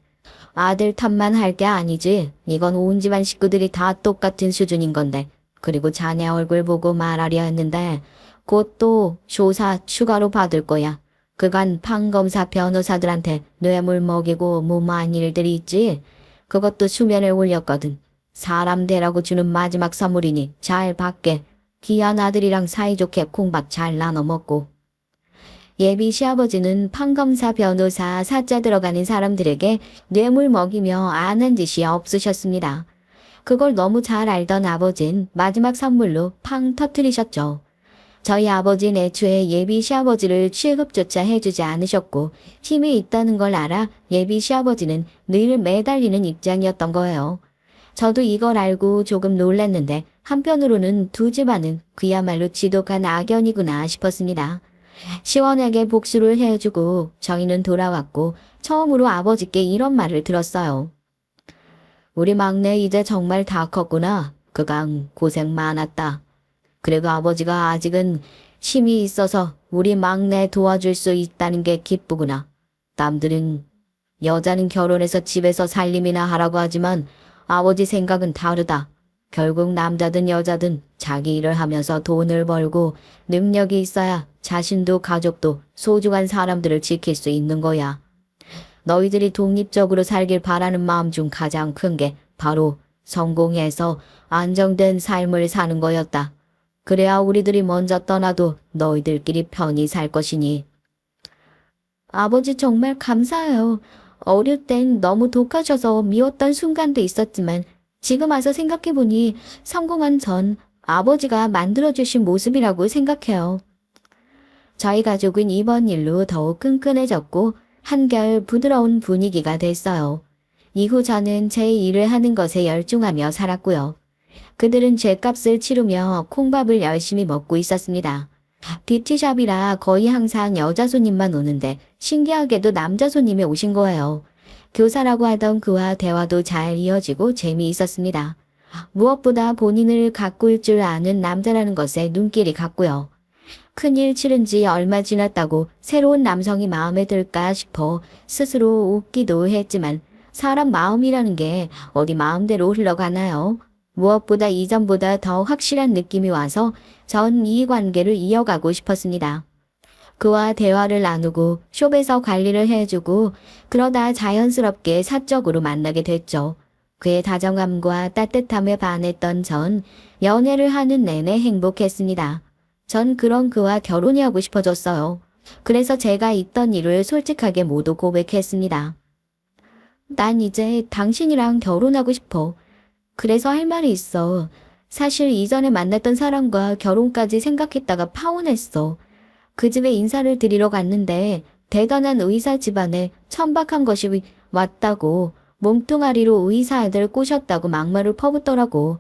아들 탓만 할 게 아니지. 이건 온 집안 식구들이 다 똑같은 수준인 건데 그리고 자네 얼굴 보고 말하려 했는데 곧 또 조사 추가로 받을 거야. 그간 판검사 변호사들한테 뇌물 먹이고 무모한 일들이 있지. 그것도 수면에 올렸거든. 사람 대라고 주는 마지막 선물이니 잘 받게. 귀한 아들이랑 사이좋게 콩밥 잘 나눠 먹고. 예비 시아버지는 판검사 변호사 사자 들어가는 사람들에게 뇌물 먹이며 안 한 짓이 없으셨습니다. 그걸 너무 잘 알던 아버진 마지막 선물로 팡 터뜨리셨죠. 저희 아버지는 애초에 예비 시아버지를 취급조차 해주지 않으셨고 힘이 있다는 걸 알아 예비 시아버지는 늘 매달리는 입장이었던 거예요. 저도 이걸 알고 조금 놀랐는데 한편으로는 두 집안은 그야말로 지독한 악연이구나 싶었습니다. 시원하게 복수를 해주고 저희는 돌아왔고 처음으로 아버지께 이런 말을 들었어요. 우리 막내 이제 정말 다 컸구나. 그간 고생 많았다. 그래도 아버지가 아직은 힘이 있어서 우리 막내 도와줄 수 있다는 게 기쁘구나. 남들은 여자는 결혼해서 집에서 살림이나 하라고 하지만 아버지 생각은 다르다. 결국 남자든 여자든 자기 일을 하면서 돈을 벌고 능력이 있어야 자신도 가족도 소중한 사람들을 지킬 수 있는 거야. 너희들이 독립적으로 살길 바라는 마음 중 가장 큰 게 바로 성공해서 안정된 삶을 사는 거였다. 그래야 우리들이 먼저 떠나도 너희들끼리 편히 살 것이니. 아버지 정말 감사해요. 어릴 땐 너무 독하셔서 미웠던 순간도 있었지만 지금 와서 생각해보니 성공한 전 아버지가 만들어주신 모습이라고 생각해요. 저희 가족은 이번 일로 더욱 끈끈해졌고 한결 부드러운 분위기가 됐어요. 이후 저는 제 일을 하는 것에 열중하며 살았고요. 그들은 죗값을 치르며 콩밥을 열심히 먹고 있었습니다. 뷰티샵이라 거의 항상 여자 손님만 오는데 신기하게도 남자 손님이 오신 거예요. 교사라고 하던 그와 대화도 잘 이어지고 재미있었습니다. 무엇보다 본인을 가꿀 줄 아는 남자라는 것에 눈길이 갔고요. 큰일 치른 지 얼마 지났다고 새로운 남성이 마음에 들까 싶어 스스로 웃기도 했지만 사람 마음이라는 게 어디 마음대로 흘러가나요? 무엇보다 이전보다 더 확실한 느낌이 와서 전 이 관계를 이어가고 싶었습니다. 그와 대화를 나누고 숍에서 관리를 해주고 그러다 자연스럽게 사적으로 만나게 됐죠. 그의 다정함과 따뜻함에 반했던 전 연애를 하는 내내 행복했습니다. 전 그런 그와 결혼이 하고 싶어졌어요. 그래서 제가 있던 일을 솔직하게 모두 고백했습니다. 난 이제 당신이랑 결혼하고 싶어. 그래서 할 말이 있어. 사실 이전에 만났던 사람과 결혼까지 생각했다가 파혼했어. 그 집에 인사를 드리러 갔는데 대단한 의사 집안에 천박한 것이 왔다고 몸뚱아리로 의사 아들 꼬셨다고 막말을 퍼붓더라고.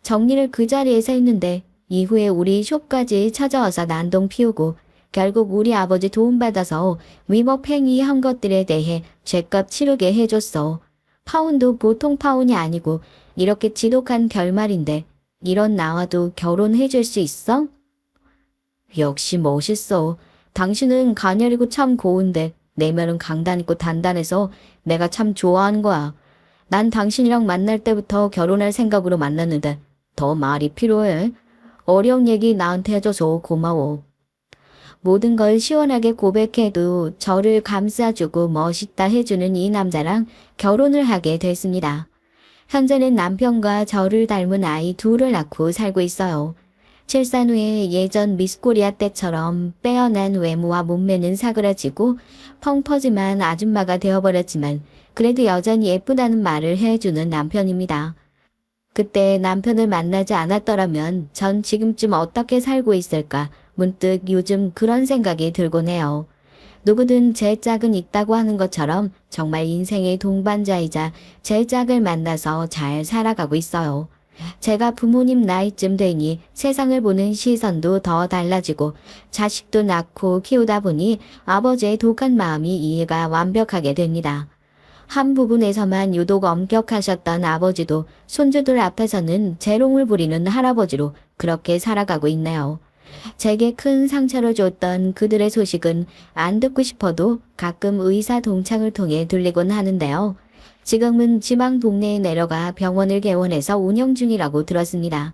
정리를 그 자리에서 했는데 이후에 우리 숍까지 찾아와서 난동 피우고 결국 우리 아버지 도움받아서 위법행위 한 것들에 대해 죗값 치르게 해줬어. 파혼도 보통 파혼이 아니고 이렇게 지독한 결말인데 이런 나와도 결혼해줄 수 있어? 역시 멋있어. 당신은 가녀리고 참 고운데 내면은 강단 있고 단단해서 내가 참 좋아하는 거야. 난 당신이랑 만날 때부터 결혼할 생각으로 만났는데 더 말이 필요해. 어려운 얘기 나한테 해줘서 고마워. 모든 걸 시원하게 고백해도 저를 감싸주고 멋있다 해주는 이 남자랑 결혼을 하게 됐습니다. 현재는 남편과 저를 닮은 아이 둘을 낳고 살고 있어요. 출산 후에 예전 미스코리아 때처럼 빼어난 외모와 몸매는 사그라지고 펑퍼짐한 아줌마가 되어버렸지만 그래도 여전히 예쁘다는 말을 해주는 남편입니다. 그때 남편을 만나지 않았더라면 전 지금쯤 어떻게 살고 있을까 문득 요즘 그런 생각이 들곤 해요. 누구든 제 짝은 있다고 하는 것처럼 정말 인생의 동반자이자 제 짝을 만나서 잘 살아가고 있어요. 제가 부모님 나이쯤 되니 세상을 보는 시선도 더 달라지고 자식도 낳고 키우다 보니 아버지의 독한 마음이 이해가 완벽하게 됩니다. 한 부분에서만 유독 엄격하셨던 아버지도 손주들 앞에서는 재롱을 부리는 할아버지로 그렇게 살아가고 있네요. 제게 큰 상처를 줬던 그들의 소식은 안 듣고 싶어도 가끔 의사 동창을 통해 들리곤 하는데요. 지금은 지방 동네에 내려가 병원을 개원해서 운영 중이라고 들었습니다.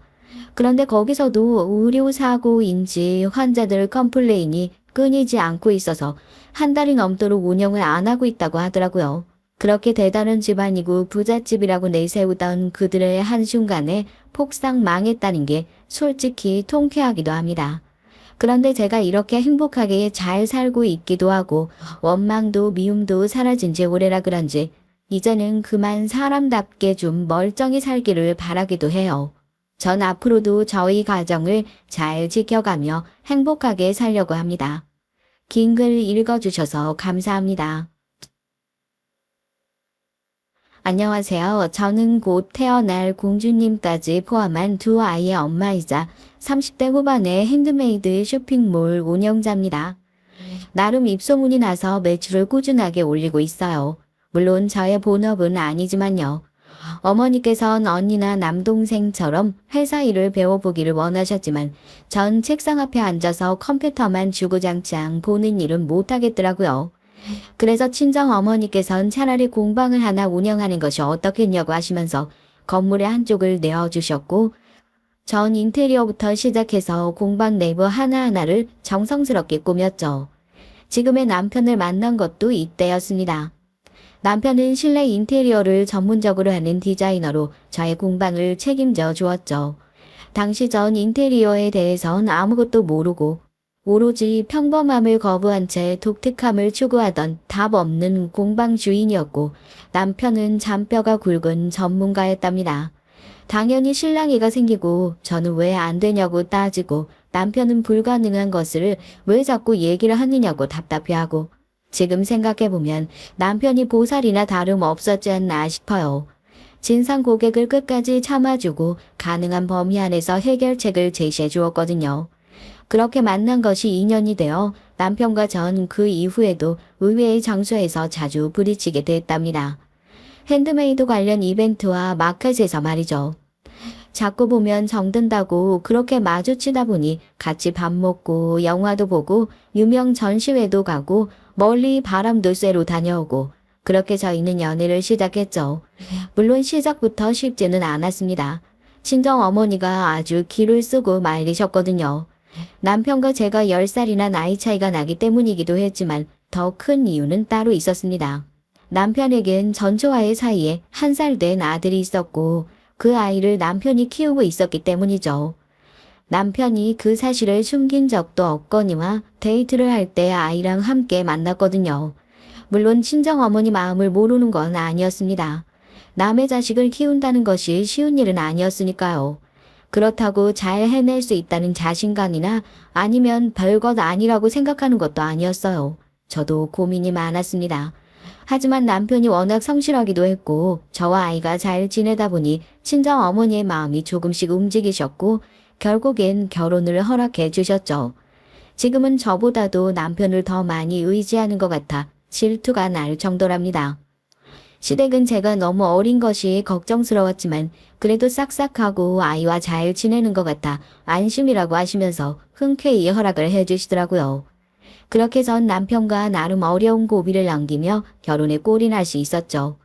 그런데 거기서도 의료사고인지 환자들 컴플레인이 끊이지 않고 있어서 한 달이 넘도록 운영을 안 하고 있다고 하더라고요. 그렇게 대단한 집안이고 부잣집이라고 내세우던 그들의 한순간에 폭삭 망했다는 게 솔직히 통쾌하기도 합니다. 그런데 제가 이렇게 행복하게 잘 살고 있기도 하고 원망도 미움도 사라진 지 오래라 그런지 이제는 그만 사람답게 좀 멀쩡히 살기를 바라기도 해요. 전 앞으로도 저희 가정을 잘 지켜가며 행복하게 살려고 합니다. 긴 글 읽어주셔서 감사합니다. 안녕하세요. 저는 곧 태어날 공주님까지 포함한 두 아이의 엄마이자 30대 후반의 핸드메이드 쇼핑몰 운영자입니다. 나름 입소문이 나서 매출을 꾸준하게 올리고 있어요. 물론 저의 본업은 아니지만요. 어머니께선 언니나 남동생처럼 회사 일을 배워보기를 원하셨지만 전 책상 앞에 앉아서 컴퓨터만 주구장창 보는 일은 못하겠더라고요. 그래서 친정 어머니께선 차라리 공방을 하나 운영하는 것이 어떻겠냐고 하시면서 건물의 한쪽을 내어주셨고 전 인테리어부터 시작해서 공방 내부 하나하나를 정성스럽게 꾸몄죠. 지금의 남편을 만난 것도 이때였습니다. 남편은 실내 인테리어를 전문적으로 하는 디자이너로 저의 공방을 책임져 주었죠. 당시 전 인테리어에 대해선 아무것도 모르고 오로지 평범함을 거부한 채 독특함을 추구하던 답 없는 공방 주인이었고 남편은 잔뼈가 굵은 전문가였답니다. 당연히 실랑이가 생기고 저는 왜 안 되냐고 따지고 남편은 불가능한 것을 왜 자꾸 얘기를 하느냐고 답답해하고 지금 생각해보면 남편이 보살이나 다름없었지 않나 싶어요. 진상 고객을 끝까지 참아주고 가능한 범위 안에서 해결책을 제시해 주었거든요. 그렇게 만난 것이 인연이 되어 남편과 전 그 이후에도 의외의 장소에서 자주 부딪히게 됐답니다. 핸드메이드 관련 이벤트와 마켓에서 말이죠. 자꾸 보면 정든다고 그렇게 마주치다 보니 같이 밥 먹고 영화도 보고 유명 전시회도 가고 멀리 바람도 쐬러 다녀오고 그렇게 저희는 연애를 시작했죠. 물론 시작부터 쉽지는 않았습니다. 친정 어머니가 아주 기를 쓰고 말리셨거든요. 남편과 제가 10살이나 나이 차이가 나기 때문이기도 했지만 더 큰 이유는 따로 있었습니다. 남편에겐 전초와의 사이에 1살 된 아들이 있었고 그 아이를 남편이 키우고 있었기 때문이죠. 남편이 그 사실을 숨긴 적도 없거니와 데이트를 할 때 아이랑 함께 만났거든요. 물론 친정어머니 마음을 모르는 건 아니었습니다. 남의 자식을 키운다는 것이 쉬운 일은 아니었으니까요. 그렇다고 잘 해낼 수 있다는 자신감이나 아니면 별것 아니라고 생각하는 것도 아니었어요. 저도 고민이 많았습니다. 하지만 남편이 워낙 성실하기도 했고 저와 아이가 잘 지내다 보니 친정 어머니의 마음이 조금씩 움직이셨고 결국엔 결혼을 허락해 주셨죠. 지금은 저보다도 남편을 더 많이 의지하는 것 같아 질투가 날 정도랍니다. 시댁은 제가 너무 어린 것이 걱정스러웠지만 그래도 싹싹하고 아이와 잘 지내는 것 같아 안심이라고 하시면서 흔쾌히 허락을 해주시더라고요. 그렇게 전 남편과 나름 어려운 고비를 넘기며 결혼에 꼴이 날 수 있었죠.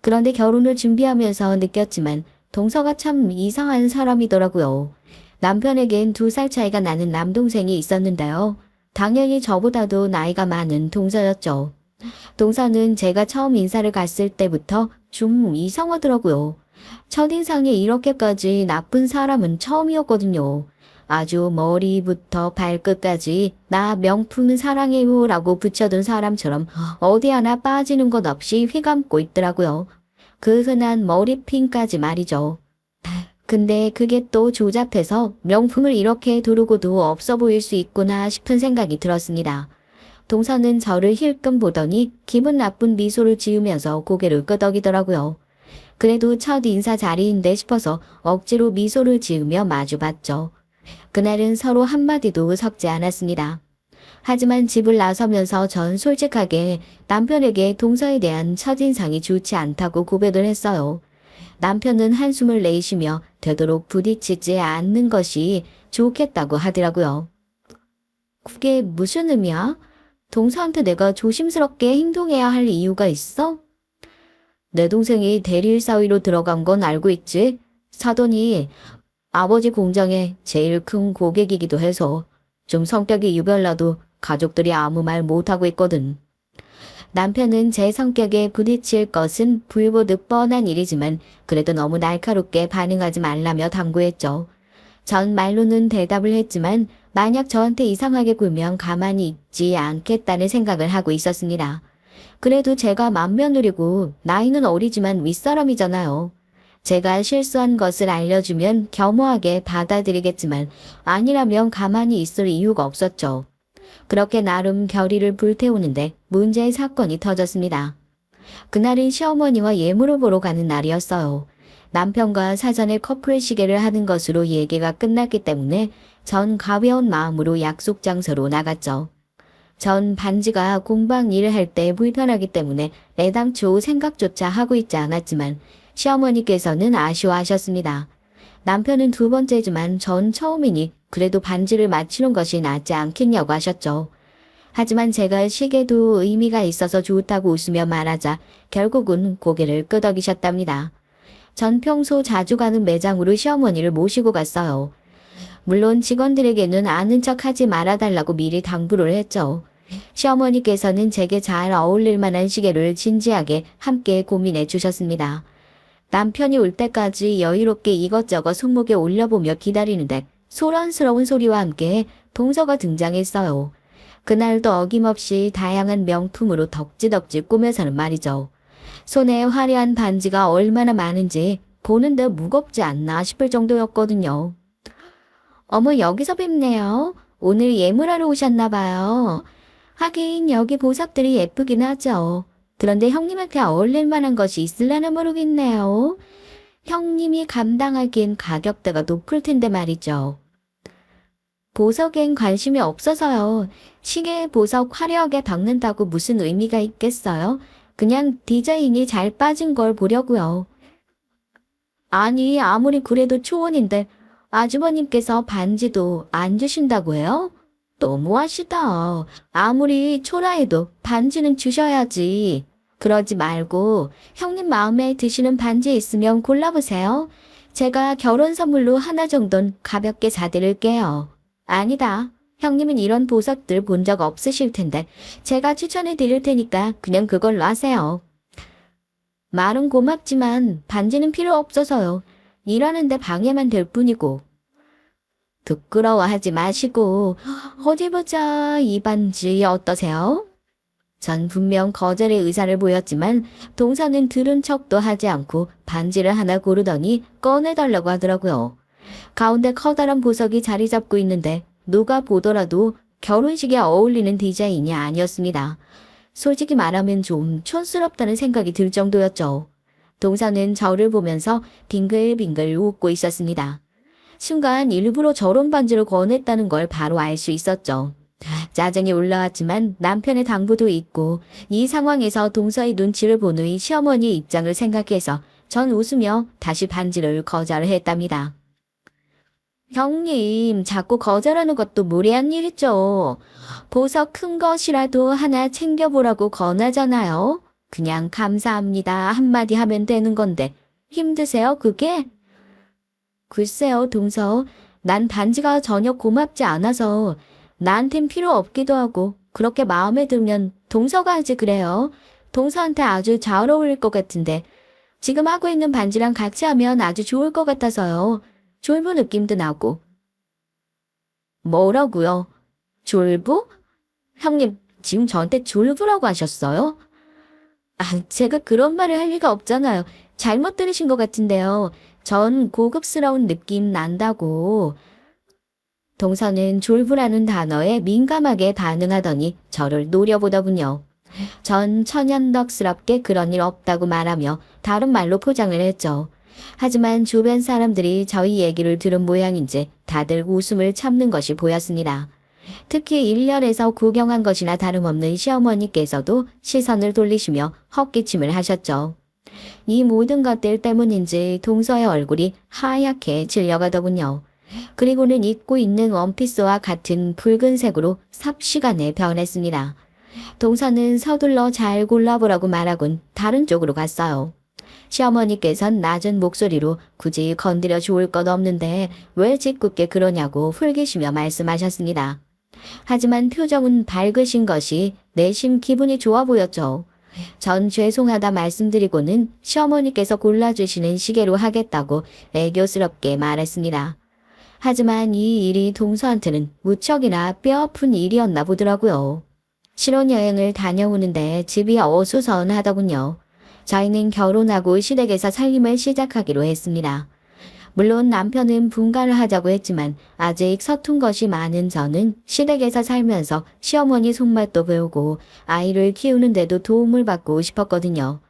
그런데 결혼을 준비하면서 느꼈지만 동서가 참 이상한 사람이더라고요. 남편에겐 2살 차이가 나는 남동생이 있었는데요. 당연히 저보다도 나이가 많은 동서였죠. 동서는 제가 처음 인사를 갔을 때부터 좀 이상하더라고요. 첫인상에 이렇게까지 나쁜 사람은 처음이었거든요. 아주 머리부터 발끝까지 나 명품 사랑해요 라고 붙여둔 사람처럼 어디 하나 빠지는 것 없이 휘감고 있더라고요. 그 흔한 머리핀까지 말이죠. 근데 그게 또 조잡해서 명품을 이렇게 두르고도 없어 보일 수 있구나 싶은 생각이 들었습니다. 동서는 저를 힐끔 보더니 기분 나쁜 미소를 지으면서 고개를 끄덕이더라고요. 그래도 첫 인사 자리인데 싶어서 억지로 미소를 지으며 마주봤죠. 그날은 서로 한마디도 섞지 않았습니다. 하지만 집을 나서면서 전 솔직하게 남편에게 동서에 대한 첫인상이 좋지 않다고 고백을 했어요. 남편은 한숨을 내쉬며 되도록 부딪히지 않는 것이 좋겠다고 하더라고요. 그게 무슨 의미야? 동서한테 내가 조심스럽게 행동해야 할 이유가 있어? 내 동생이 대리일 사위로 들어간 건 알고 있지? 사돈이 아버지 공장의 제일 큰 고객이기도 해서 좀 성격이 유별나도 가족들이 아무 말 못하고 있거든. 남편은 제 성격에 부딪힐 것은 불보듯 뻔한 일이지만 그래도 너무 날카롭게 반응하지 말라며 당부했죠. 전 말로는 대답을 했지만 만약 저한테 이상하게 굴면 가만히 있지 않겠다는 생각을 하고 있었습니다. 그래도 제가 맏며느리고 나이는 어리지만 윗사람이잖아요. 제가 실수한 것을 알려주면 겸허하게 받아들이겠지만 아니라면 가만히 있을 이유가 없었죠. 그렇게 나름 결의를 불태우는데 문제의 사건이 터졌습니다. 그날은 시어머니와 예물을 보러 가는 날이었어요. 남편과 사전에 커플 시계를 하는 것으로 얘기가 끝났기 때문에 전 가벼운 마음으로 약속 장소로 나갔죠. 전 반지가 공방 일을 할 때 불편하기 때문에 애당초 생각조차 하고 있지 않았지만 시어머니께서는 아쉬워하셨습니다. 남편은 두 번째지만 전 처음이니 그래도 반지를 맞추는 것이 낫지 않겠냐고 하셨죠. 하지만 제가 시계도 의미가 있어서 좋다고 웃으며 말하자 결국은 고개를 끄덕이셨답니다. 전 평소 자주 가는 매장으로 시어머니를 모시고 갔어요. 물론 직원들에게는 아는 척하지 말아달라고 미리 당부를 했죠. 시어머니께서는 제게 잘 어울릴 만한 시계를 진지하게 함께 고민해 주셨습니다. 남편이 올 때까지 여유롭게 이것저것 손목에 올려보며 기다리는데 소란스러운 소리와 함께 동서가 등장했어요. 그날도 어김없이 다양한 명품으로 덕지덕지 꾸며서는 말이죠. 손에 화려한 반지가 얼마나 많은지 보는데 무겁지 않나 싶을 정도였거든요. 어머, 여기서 뵙네요. 오늘 예물하러 오셨나 봐요. 하긴 여기 보석들이 예쁘긴 하죠. 그런데 형님한테 어울릴 만한 것이 있을려나 모르겠네요. 형님이 감당하기엔 가격대가 높을 텐데 말이죠. 보석엔 관심이 없어서요. 시계에 보석 화려하게 박는다고 무슨 의미가 있겠어요? 그냥 디자인이 잘 빠진 걸 보려고요. 아니, 아무리 그래도 초혼인데 아주버님께서 반지도 안 주신다고 해요? 너무하시다. 아무리 초라해도 반지는 주셔야지. 그러지 말고 형님 마음에 드시는 반지 있으면 골라보세요. 제가 결혼 선물로 하나 정도는 가볍게 사드릴게요. 아니다. 형님은 이런 보석들 본 적 없으실 텐데 제가 추천해 드릴 테니까 그냥 그걸로 하세요. 말은 고맙지만 반지는 필요 없어서요. 일하는데 방해만 될 뿐이고. 부끄러워하지 마시고 어디 보자, 이 반지 어떠세요? 전 분명 거절의 의사를 보였지만 동서는 들은 척도 하지 않고 반지를 하나 고르더니 꺼내달라고 하더라고요. 가운데 커다란 보석이 자리 잡고 있는데 누가 보더라도 결혼식에 어울리는 디자인이 아니었습니다. 솔직히 말하면 좀 촌스럽다는 생각이 들 정도였죠. 동서는 저를 보면서 빙글빙글 웃고 있었습니다. 순간 일부러 저런 반지를 권했다는 걸 바로 알 수 있었죠. 짜증이 올라왔지만 남편의 당부도 있고 이 상황에서 동서의 눈치를 본 후의 시어머니의 입장을 생각해서 전 웃으며 다시 반지를 거절했답니다. 형님, 자꾸 거절하는 것도 무례한 일이죠. 보석 큰 것이라도 하나 챙겨보라고 권하잖아요. 그냥 감사합니다 한마디 하면 되는 건데 힘드세요 그게? 글쎄요, 동서. 난 반지가 전혀 고맙지 않아서 나한텐 필요 없기도 하고 그렇게 마음에 들면 동서가 하지 그래요. 동서한테 아주 잘 어울릴 것 같은데 지금 하고 있는 반지랑 같이 하면 아주 좋을 것 같아서요. 졸부 느낌도 나고. 뭐라고요? 졸부? 형님, 지금 저한테 졸부라고 하셨어요? 제가 그런 말을 할 리가 없잖아요. 잘못 들으신 것 같은데요. 전 고급스러운 느낌 난다고. 동서는 졸부라는 단어에 민감하게 반응하더니 저를 노려보더군요. 전 천연덕스럽게 그런 일 없다고 말하며 다른 말로 포장을 했죠. 하지만 주변 사람들이 저희 얘기를 들은 모양인지 다들 웃음을 참는 것이 보였습니다. 특히 일렬에서 구경한 것이나 다름없는 시어머니께서도 시선을 돌리시며 헛기침을 하셨죠. 이 모든 것들 때문인지 동서의 얼굴이 하얗게 질려가더군요. 그리고는 입고 있는 원피스와 같은 붉은색으로 삽시간에 변했습니다. 동서는 서둘러 잘 골라보라고 말하곤 다른 쪽으로 갔어요. 시어머니께선 낮은 목소리로 굳이 건드려 좋을 것 없는데 왜 짓궂게 그러냐고 훌기시며 말씀하셨습니다. 하지만 표정은 밝으신 것이 내심 기분이 좋아 보였죠. 전 죄송하다 말씀드리고는 시어머니께서 골라주시는 시계로 하겠다고 애교스럽게 말했습니다. 하지만 이 일이 동서한테는 무척이나 뼈아픈 일이었나 보더라고요. 신혼여행을 다녀오는데 집이 어수선하더군요. 저희는 결혼하고 시댁에서 살림을 시작하기로 했습니다. 물론 남편은 분가를 하자고 했지만 아직 서툰 것이 많은 저는 시댁에서 살면서 시어머니 손맛도 배우고 아이를 키우는데도 도움을 받고 싶었거든요.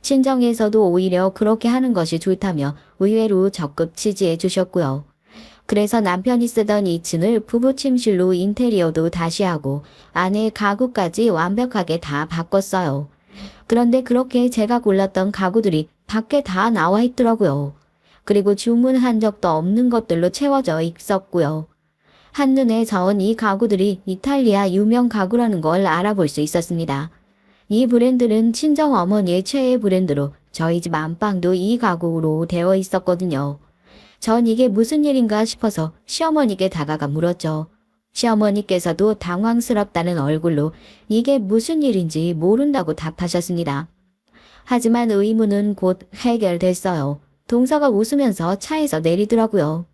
친정에서도 오히려 그렇게 하는 것이 좋다며 의외로 적극 지지해 주셨고요. 그래서 남편이 쓰던 2층을 부부 침실로 인테리어도 다시 하고 안에 가구까지 완벽하게 다 바꿨어요. 그런데 그렇게 제가 골랐던 가구들이 밖에 다 나와 있더라고요. 그리고 주문한 적도 없는 것들로 채워져 있었고요. 한눈에 저은 이 가구들이 이탈리아 유명 가구라는 걸 알아볼 수 있었습니다. 이 브랜드는 친정 어머니의 최애 브랜드로 저희 집 안방도 이 가구로 되어 있었거든요. 전 이게 무슨 일인가 싶어서 시어머니께 다가가 물었죠. 시어머니께서도 당황스럽다는 얼굴로 이게 무슨 일인지 모른다고 답하셨습니다. 하지만 의문은 곧 해결됐어요. 동서가 웃으면서 차에서 내리더라고요.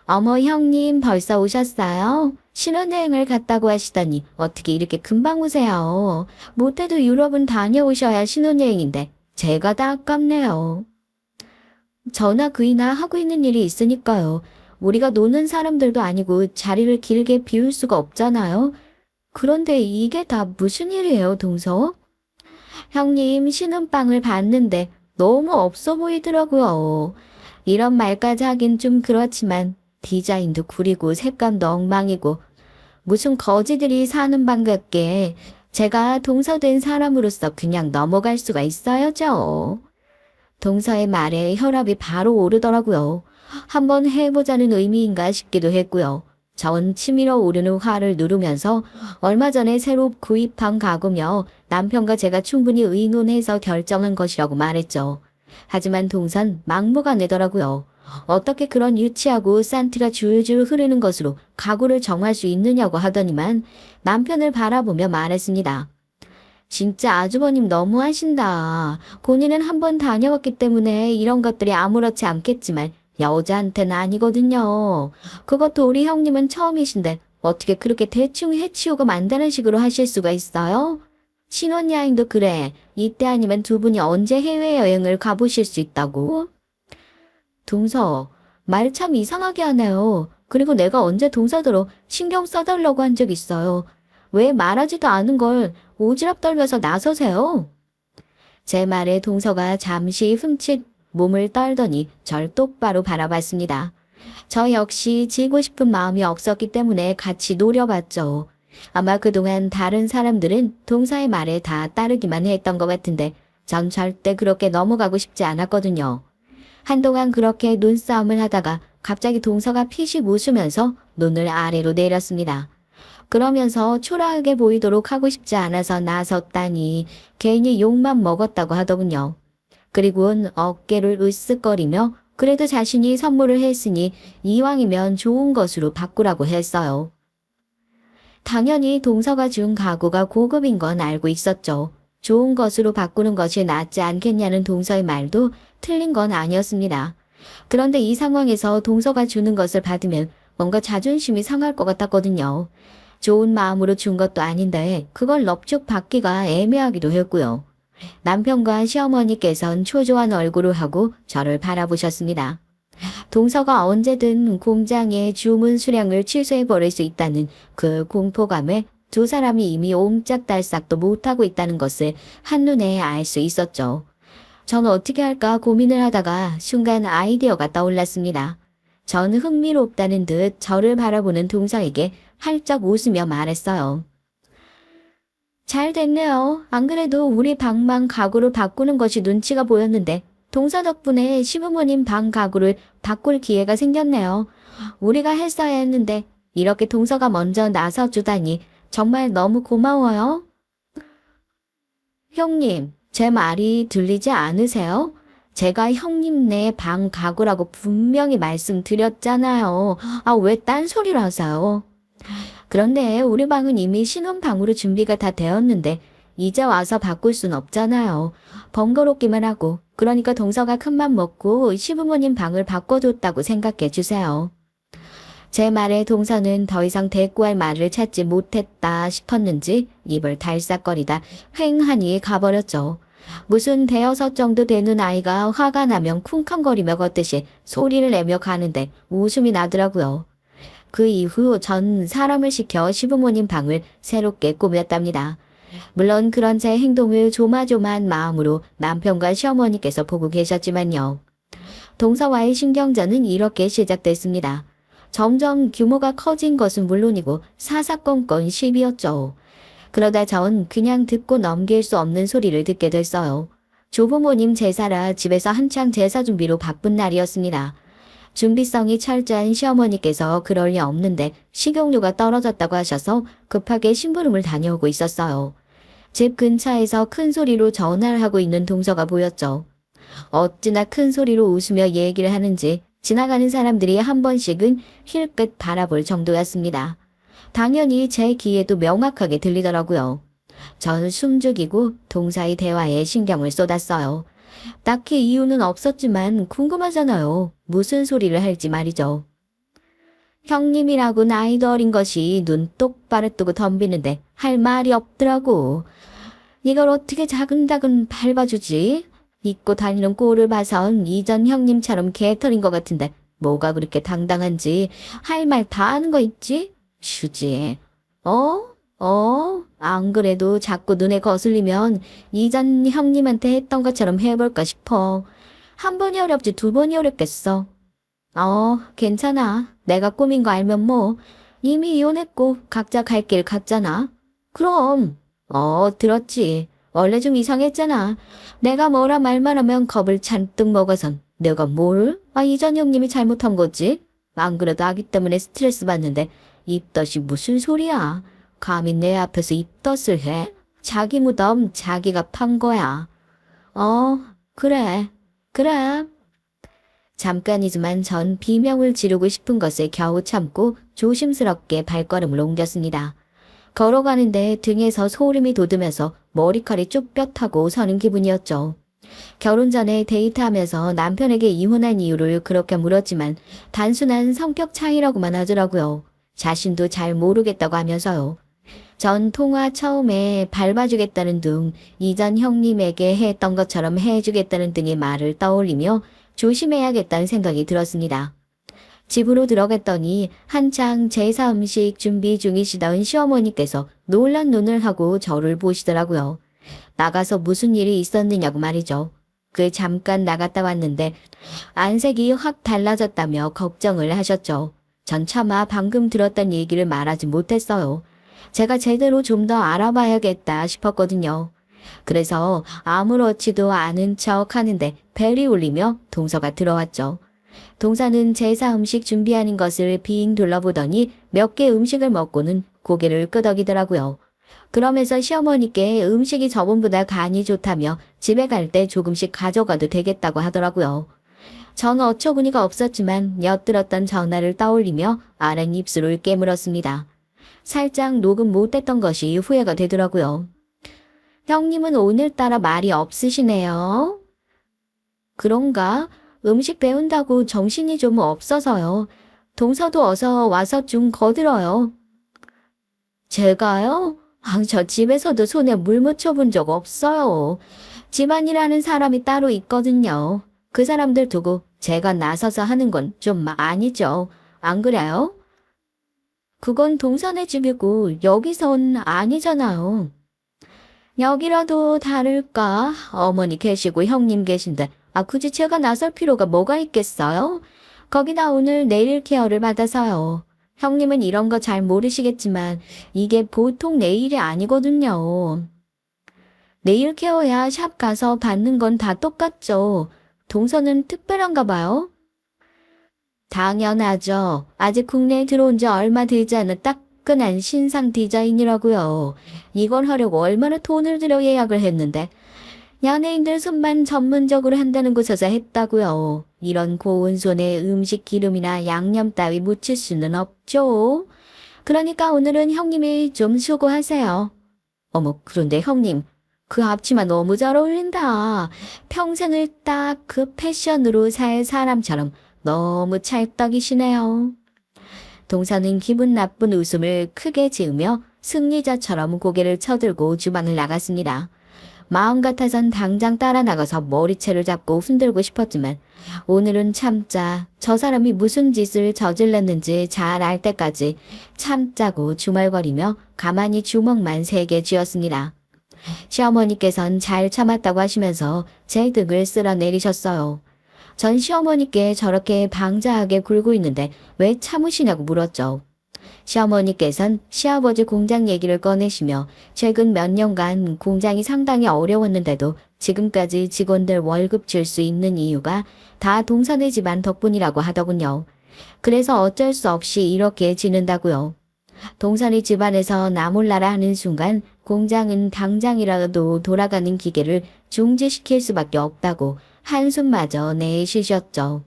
어머 형님 벌써 오셨어요? 신혼여행을 갔다고 하시더니 어떻게 이렇게 금방 오세요? 못해도 유럽은 다녀오셔야 신혼여행인데 제가 다 아깝네요. 저나 그이나 하고 있는 일이 있으니까요. 우리가 노는 사람들도 아니고 자리를 길게 비울 수가 없잖아요. 그런데 이게 다 무슨 일이에요, 동서? 형님 신혼방을 봤는데 너무 없어 보이더라고요. 이런 말까지 하긴 좀 그렇지만 디자인도 구리고 색감도 엉망이고 무슨 거지들이 사는 방 같게 제가 동서된 사람으로서 그냥 넘어갈 수가 있어야죠. 동서의 말에 혈압이 바로 오르더라고요. 한번 해보자는 의미인가 싶기도 했고요. 전 치밀어 오르는 화를 누르면서 얼마 전에 새로 구입한 가구며 남편과 제가 충분히 의논해서 결정한 것이라고 말했죠. 하지만 동선 막무가내더라고요. 어떻게 그런 유치하고 산티가 줄줄 흐르는 것으로 가구를 정할 수 있느냐고 하더니만 남편을 바라보며 말했습니다. 진짜 아주버님 너무하신다. 본인은 한번 다녀왔기 때문에 이런 것들이 아무렇지 않겠지만 여자한테는 아니거든요. 그것도 우리 형님은 처음이신데 어떻게 그렇게 대충 해치우고 만다는 식으로 하실 수가 있어요? 신혼여행도 그래. 이때 아니면 두 분이 언제 해외여행을 가보실 수 있다고? 동서, 말 참 이상하게 하네요. 그리고 내가 언제 동서더러 신경 써달라고 한 적 있어요. 왜 말하지도 않은 걸 오지랖 떨면서 나서세요? 제 말에 동서가 잠시 흠칫 몸을 떨더니 절 똑바로 바라봤습니다. 저 역시 지고 싶은 마음이 없었기 때문에 같이 노려봤죠. 아마 그동안 다른 사람들은 동서의 말에 다 따르기만 했던 것 같은데 전 절대 그렇게 넘어가고 싶지 않았거든요. 한동안 그렇게 눈싸움을 하다가 갑자기 동서가 피식 웃으면서 눈을 아래로 내렸습니다. 그러면서 초라하게 보이도록 하고 싶지 않아서 나섰다니 괜히 욕만 먹었다고 하더군요. 그리고는 어깨를 으쓱거리며 그래도 자신이 선물을 했으니 이왕이면 좋은 것으로 바꾸라고 했어요. 당연히 동서가 준 가구가 고급인 건 알고 있었죠. 좋은 것으로 바꾸는 것이 낫지 않겠냐는 동서의 말도 틀린 건 아니었습니다. 그런데 이 상황에서 동서가 주는 것을 받으면 뭔가 자존심이 상할 것 같았거든요. 좋은 마음으로 준 것도 아닌데 그걸 넙죽 받기가 애매하기도 했고요. 남편과 시어머니께선 초조한 얼굴을 하고 저를 바라보셨습니다. 동서가 언제든 공장의 주문 수량을 취소해버릴 수 있다는 그 공포감에 두 사람이 이미 옴짝달싹도 못하고 있다는 것을 한눈에 알 수 있었죠. 전 어떻게 할까 고민을 하다가 순간 아이디어가 떠올랐습니다. 전 흥미롭다는 듯 저를 바라보는 동서에게 활짝 웃으며 말했어요. 잘 됐네요. 안 그래도 우리 방만 가구를 바꾸는 것이 눈치가 보였는데 동서 덕분에 시부모님 방 가구를 바꿀 기회가 생겼네요. 우리가 했어야 했는데 이렇게 동서가 먼저 나서주다니 정말 너무 고마워요. 형님, 제 말이 들리지 않으세요? 제가 형님네 방 가구라고 분명히 말씀드렸잖아요. 아, 왜 딴소리를 하세요? 그런데 우리 방은 이미 신혼방으로 준비가 다 되었는데 이제 와서 바꿀 순 없잖아요. 번거롭기만 하고 그러니까 동서가 큰맘 먹고 시부모님 방을 바꿔줬다고 생각해 주세요. 제 말에 동서는 더 이상 대꾸할 말을 찾지 못했다 싶었는지 입을 달싹거리다 휑하니 가버렸죠. 무슨 대여섯 정도 되는 아이가 화가 나면 쿵쾅거리며 걷듯이 소리를 내며 가는데 웃음이 나더라고요. 그 이후 전 사람을 시켜 시부모님 방을 새롭게 꾸몄답니다. 물론 그런 제 행동을 조마조마한 마음으로 남편과 시어머니께서 보고 계셨지만요. 동서와의 신경전은 이렇게 시작됐습니다. 점점 규모가 커진 것은 물론이고 사사건건 시비였죠. 그러다 전 그냥 듣고 넘길 수 없는 소리를 듣게 됐어요. 조부모님 제사라 집에서 한창 제사 준비로 바쁜 날이었습니다. 준비성이 철저한 시어머니께서 그럴 리 없는데 식용유가 떨어졌다고 하셔서 급하게 심부름을 다녀오고 있었어요. 집 근처에서 큰 소리로 전화를 하고 있는 동서가 보였죠. 어찌나 큰 소리로 웃으며 얘기를 하는지 지나가는 사람들이 한 번씩은 힐끗 바라볼 정도였습니다. 당연히 제 귀에도 명확하게 들리더라고요. 저는 숨죽이고 동서의 대화에 신경을 쏟았어요. 딱히 이유는 없었지만 궁금하잖아요. 무슨 소리를 할지 말이죠. 형님이라고 나이도 어린 것이 눈 똑바로 뜨고 덤비는데 할 말이 없더라고. 이걸 어떻게 자근자근 밟아주지? 입고 다니는 꼴을 봐선 이전 형님처럼 개털인 것 같은데 뭐가 그렇게 당당한지 할 말 다 하는 거 있지? 휴지. 안 그래도 자꾸 눈에 거슬리면 이전 형님한테 했던 것처럼 해볼까 싶어. 한 번이 어렵지 두 번이 어렵겠어. 괜찮아. 내가 꾸민 거 알면 뭐. 이미 이혼했고 각자 갈 길 갔잖아. 그럼. 들었지. 원래 좀 이상했잖아. 내가 뭐라 말만 하면 겁을 잔뜩 먹어선 내가 뭘? 이전 형님이 잘못한 거지. 안 그래도 아기 때문에 스트레스 받는데 입덧이 무슨 소리야. 감히 내 앞에서 입덧을 해? 자기 무덤 자기가 판 거야. 그래. 잠깐이지만 전 비명을 지르고 싶은 것을 겨우 참고 조심스럽게 발걸음을 옮겼습니다. 걸어가는데 등에서 소름이 돋으면서 머리칼이 쭉 뼈타고 서는 기분이었죠. 결혼 전에 데이트하면서 남편에게 이혼한 이유를 그렇게 물었지만 단순한 성격 차이라고만 하더라고요. 자신도 잘 모르겠다고 하면서요. 전 통화 처음에 밟아주겠다는 등 이전 형님에게 했던 것처럼 해주겠다는 등의 말을 떠올리며 조심해야겠다는 생각이 들었습니다. 집으로 들어갔더니 한창 제사 음식 준비 중이시던 시어머니께서 놀란 눈을 하고 저를 보시더라고요. 나가서 무슨 일이 있었느냐고 말이죠. 잠깐 나갔다 왔는데 안색이 확 달라졌다며 걱정을 하셨죠. 전 차마 방금 들었던 얘기를 말하지 못했어요. 제가 제대로 좀 더 알아봐야겠다 싶었거든요. 그래서 아무렇지도 않은 척 하는데 벨이 울리며 동서가 들어왔죠. 동서는 제사 음식 준비하는 것을 빙 둘러보더니 몇 개 음식을 먹고는 고개를 끄덕이더라고요. 그러면서 시어머니께 음식이 저번보다 간이 좋다며 집에 갈 때 조금씩 가져가도 되겠다고 하더라고요. 전 어처구니가 없었지만 엿들었던 전화를 떠올리며 아랫입술을 깨물었습니다. 살짝 녹음 못했던 것이 후회가 되더라고요. 형님은 오늘따라 말이 없으시네요. 그런가? 음식 배운다고 정신이 좀 없어서요. 동서도 어서 와서 좀 거들어요. 제가요? 저 집에서도 손에 물 묻혀본 적 없어요. 집안일하는 사람이 따로 있거든요. 그 사람들 두고 제가 나서서 하는 건 좀 아니죠. 안 그래요? 그건 동서네 집이고 여기선 아니잖아요. 여기라도 다를까? 어머니 계시고 형님 계신데 굳이 제가 나설 필요가 뭐가 있겠어요? 거기다 오늘 네일 케어를 받아서요. 형님은 이런 거 잘 모르시겠지만 이게 보통 네일이 아니거든요. 네일 케어야 샵 가서 받는 건 다 똑같죠. 동서는 특별한가 봐요. 당연하죠. 아직 국내에 들어온 지 얼마 되지 않은 따끈한 신상 디자인이라고요. 이걸 하려고 얼마나 돈을 들여 예약을 했는데 연예인들 손만 전문적으로 한다는 곳에서 했다고요. 이런 고운 손에 음식 기름이나 양념 따위 묻힐 수는 없죠. 그러니까 오늘은 형님이 좀 수고하세요. 어머, 그런데 형님, 그 앞치마 너무 잘 어울린다. 평생을 딱 그 패션으로 살 사람처럼 너무 찰떡이시네요. 동서는 기분 나쁜 웃음을 크게 지으며 승리자처럼 고개를 쳐들고 주방을 나갔습니다. 마음 같아선 당장 따라 나가서 머리채를 잡고 흔들고 싶었지만 오늘은 참자. 저 사람이 무슨 짓을 저질렀는지 잘 알 때까지 참자고 중얼거리며 가만히 주먹만 3개 쥐었습니다. 시어머니께선 잘 참았다고 하시면서 제 등을 쓸어 내리셨어요. 전 시어머니께 저렇게 방자하게 굴고 있는데 왜 참으시냐고 물었죠. 시어머니께선 시아버지 공장 얘기를 꺼내시며 최근 몇 년간 공장이 상당히 어려웠는데도 지금까지 직원들 월급 줄 수 있는 이유가 다 동서네 집안 덕분이라고 하더군요. 그래서 어쩔 수 없이 이렇게 지는다고요. 동서네 집안에서 나 몰라라 하는 순간 공장은 당장이라도 돌아가는 기계를 중지시킬 수밖에 없다고 한숨마저 내쉬셨죠.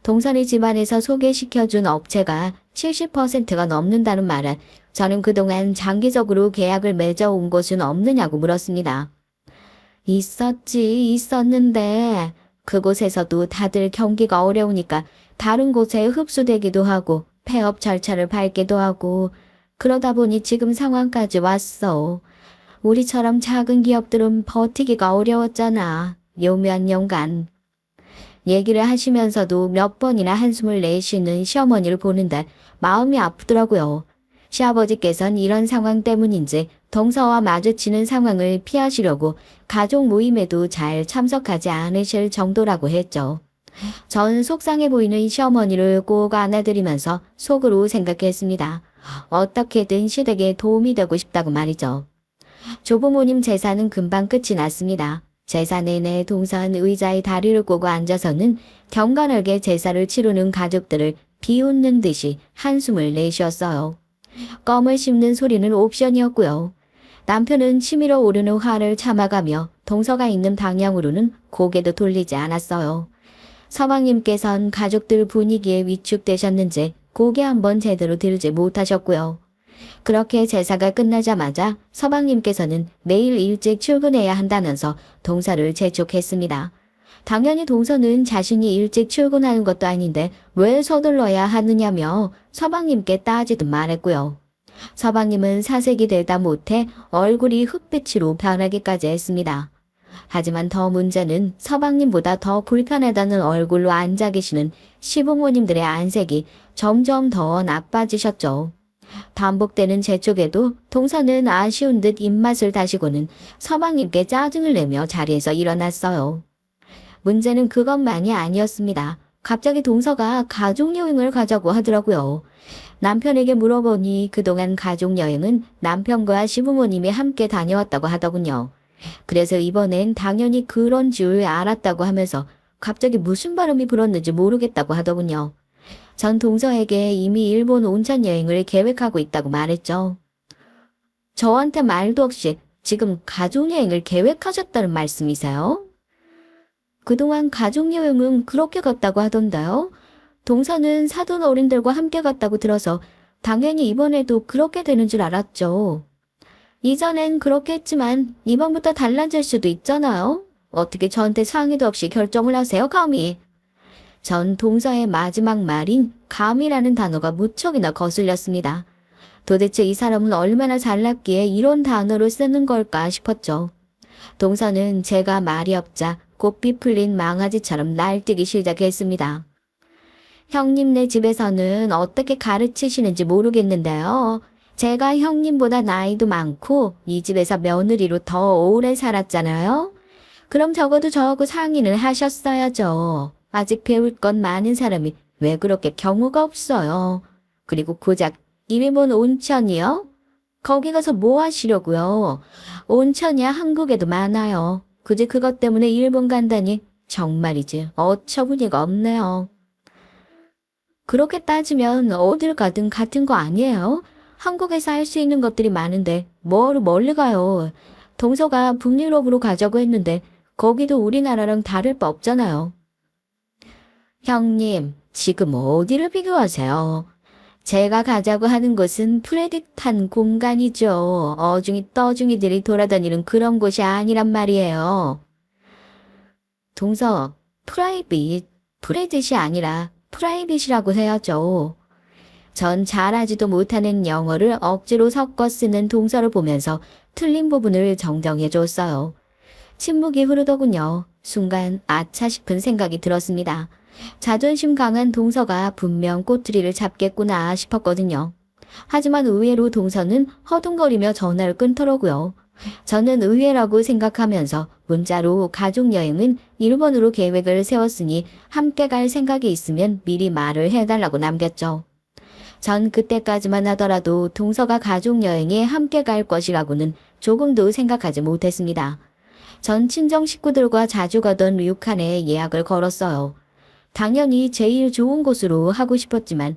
동서네 집안에서 소개시켜준 업체가 70%가 넘는다는 말은 저는 그동안 장기적으로 계약을 맺어온 곳은 없느냐고 물었습니다. 있었는데 그곳에서도 다들 경기가 어려우니까 다른 곳에 흡수되기도 하고 폐업 절차를 밟기도 하고 그러다 보니 지금 상황까지 왔어. 우리처럼 작은 기업들은 버티기가 어려웠잖아. 요 몇 년간. 얘기를 하시면서도 몇 번이나 한숨을 내쉬는 시어머니를 보는데 마음이 아프더라고요. 시아버지께선 이런 상황 때문인지 동서와 마주치는 상황을 피하시려고 가족 모임에도 잘 참석하지 않으실 정도라고 했죠. 전 속상해 보이는 시어머니를 꼭 안아드리면서 속으로 생각했습니다. 어떻게든 시댁에 도움이 되고 싶다고 말이죠. 조부모님 제사는 금방 끝이 났습니다. 제사 내내 동서는 의자에 다리를 꼬고 앉아서는 경건하게 제사를 치르는 가족들을 비웃는 듯이 한숨을 내쉬었어요. 껌을 씹는 소리는 옵션이었고요. 남편은 치밀어 오르는 화를 참아가며 동서가 있는 방향으로는 고개도 돌리지 않았어요. 서방님께선 가족들 분위기에 위축되셨는지 고개 한번 제대로 들지 못하셨고요. 그렇게 제사가 끝나자마자 서방님께서는 매일 일찍 출근해야 한다면서 동서를 재촉했습니다. 당연히 동서는 자신이 일찍 출근하는 것도 아닌데 왜 서둘러야 하느냐며 서방님께 따지듯 말했고요. 서방님은 사색이 되다 못해 얼굴이 흑빛으로 변하기까지 했습니다. 하지만 더 문제는 서방님보다 더 불편하다는 얼굴로 앉아 계시는 시부모님들의 안색이 점점 더 나빠지셨죠. 반복되는 재촉에도 동서는 아쉬운 듯 입맛을 다시고는 서방님께 짜증을 내며 자리에서 일어났어요. 문제는 그것만이 아니었습니다. 갑자기 동서가 가족여행을 가자고 하더라고요. 남편에게 물어보니 그동안 가족여행은 남편과 시부모님이 함께 다녀왔다고 하더군요. 그래서 이번엔 당연히 그런 줄 알았다고 하면서 갑자기 무슨 바람이 불었는지 모르겠다고 하더군요. 전 동서에게 이미 일본 온천 여행을 계획하고 있다고 말했죠. 저한테 말도 없이 지금 가족여행을 계획하셨다는 말씀이세요? 그동안 가족여행은 그렇게 갔다고 하던데요. 동서는 사돈 어른들과 함께 갔다고 들어서 당연히 이번에도 그렇게 되는 줄 알았죠. 이전엔 그렇게 했지만 이번부터 달라질 수도 있잖아요. 어떻게 저한테 상의도 없이 결정을 하세요, 감히. 전 동서의 마지막 말인 감이라는 단어가 무척이나 거슬렸습니다. 도대체 이 사람은 얼마나 잘났기에 이런 단어를 쓰는 걸까 싶었죠. 동서는 제가 말이 없자 고삐 풀린 망아지처럼 날뛰기 시작했습니다. 형님네 집에서는 어떻게 가르치시는지 모르겠는데요. 제가 형님보다 나이도 많고 이 집에서 며느리로 더 오래 살았잖아요. 그럼 적어도 저하고 상의는 하셨어야죠. 아직 배울 건 많은 사람이 왜 그렇게 경우가 없어요. 그리고 고작 일본 온천이요? 거기 가서 뭐 하시려고요? 온천이야 한국에도 많아요. 굳이 그것 때문에 일본 간다니 정말이지 어처구니가 없네요. 그렇게 따지면 어딜 가든 같은 거 아니에요? 한국에서 할 수 있는 것들이 많은데 뭐로 멀리 가요. 동서가 북유럽으로 가자고 했는데 거기도 우리나라랑 다를 바 없잖아요. 형님, 지금 어디를 비교하세요? 제가 가자고 하는 곳은 프레딕한 공간이죠. 어중이 떠중이들이 돌아다니는 그런 곳이 아니란 말이에요. 동서, 프레딧이 아니라 프라이빗이라고 해야죠. 전 잘하지도 못하는 영어를 억지로 섞어 쓰는 동서를 보면서 틀린 부분을 정정해 줬어요. 침묵이 흐르더군요. 순간 아차 싶은 생각이 들었습니다. 자존심 강한 동서가 분명 꼬투리를 잡겠구나 싶었거든요. 하지만 의외로 동서는 허둥거리며 전화를 끊더라고요. 저는 의외라고 생각하면서 문자로 가족여행은 일본으로 계획을 세웠으니 함께 갈 생각이 있으면 미리 말을 해달라고 남겼죠. 전 그때까지만 하더라도 동서가 가족여행에 함께 갈 것이라고는 조금도 생각하지 못했습니다. 전 친정 식구들과 자주 가던 류칸에 예약을 걸었어요. 당연히 제일 좋은 곳으로 하고 싶었지만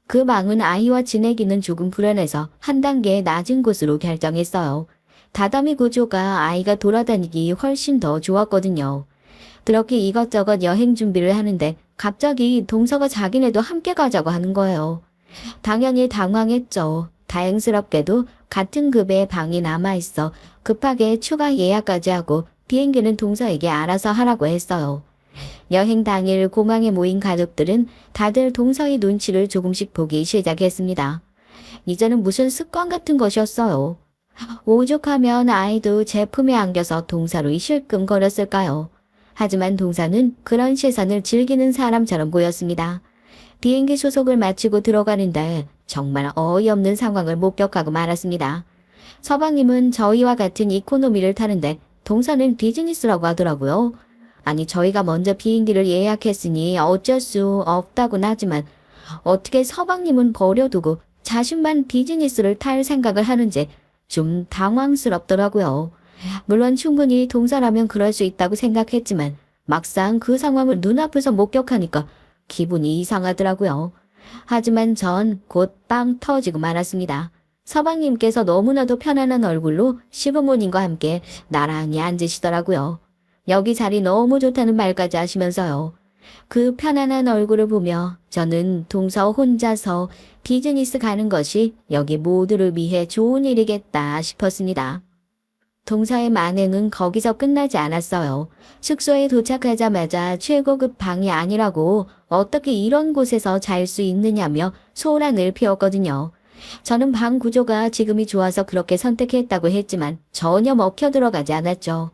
그 방은 아이와 지내기는 조금 불안해서 한 단계 낮은 곳으로 결정했어요. 다다미 구조가 아이가 돌아다니기 훨씬 더 좋았거든요. 그렇게 이것저것 여행 준비를 하는데 갑자기 동서가 자기네도 함께 가자고 하는 거예요. 당연히 당황했죠. 다행스럽게도 같은 급의 방이 남아있어 급하게 추가 예약까지 하고 비행기는 동서에게 알아서 하라고 했어요. 여행 당일 공항에 모인 가족들은 다들 동서의 눈치를 조금씩 보기 시작했습니다. 이제는 무슨 습관 같은 것이었어요. 오죽하면 아이도 제 품에 안겨서 동서로 실끔거렸을까요? 하지만 동서는 그런 시선을 즐기는 사람처럼 보였습니다. 비행기 소속을 마치고 들어가는데 정말 어이없는 상황을 목격하고 말았습니다. 서방님은 저희와 같은 이코노미를 타는데 동서는 비즈니스라고 하더라고요. 아니 저희가 먼저 비행기를 예약했으니 어쩔 수 없다곤 하지만 어떻게 서방님은 버려두고 자신만 비즈니스를 탈 생각을 하는지 좀 당황스럽더라고요. 물론 충분히 동서라면 그럴 수 있다고 생각했지만 막상 그 상황을 눈앞에서 목격하니까 기분이 이상하더라고요. 하지만 전 곧 빵 터지고 말았습니다. 서방님께서 너무나도 편안한 얼굴로 시부모님과 함께 나란히 앉으시더라고요. 여기 자리 너무 좋다는 말까지 하시면서요. 그 편안한 얼굴을 보며 저는 동서 혼자서 비즈니스 가는 것이 여기 모두를 위해 좋은 일이겠다 싶었습니다. 동서의 만행은 거기서 끝나지 않았어요. 숙소에 도착하자마자 최고급 방이 아니라고 어떻게 이런 곳에서 잘 수 있느냐며 소란을 피웠거든요. 저는 방 구조가 지금이 좋아서 그렇게 선택했다고 했지만 전혀 먹혀 들어가지 않았죠.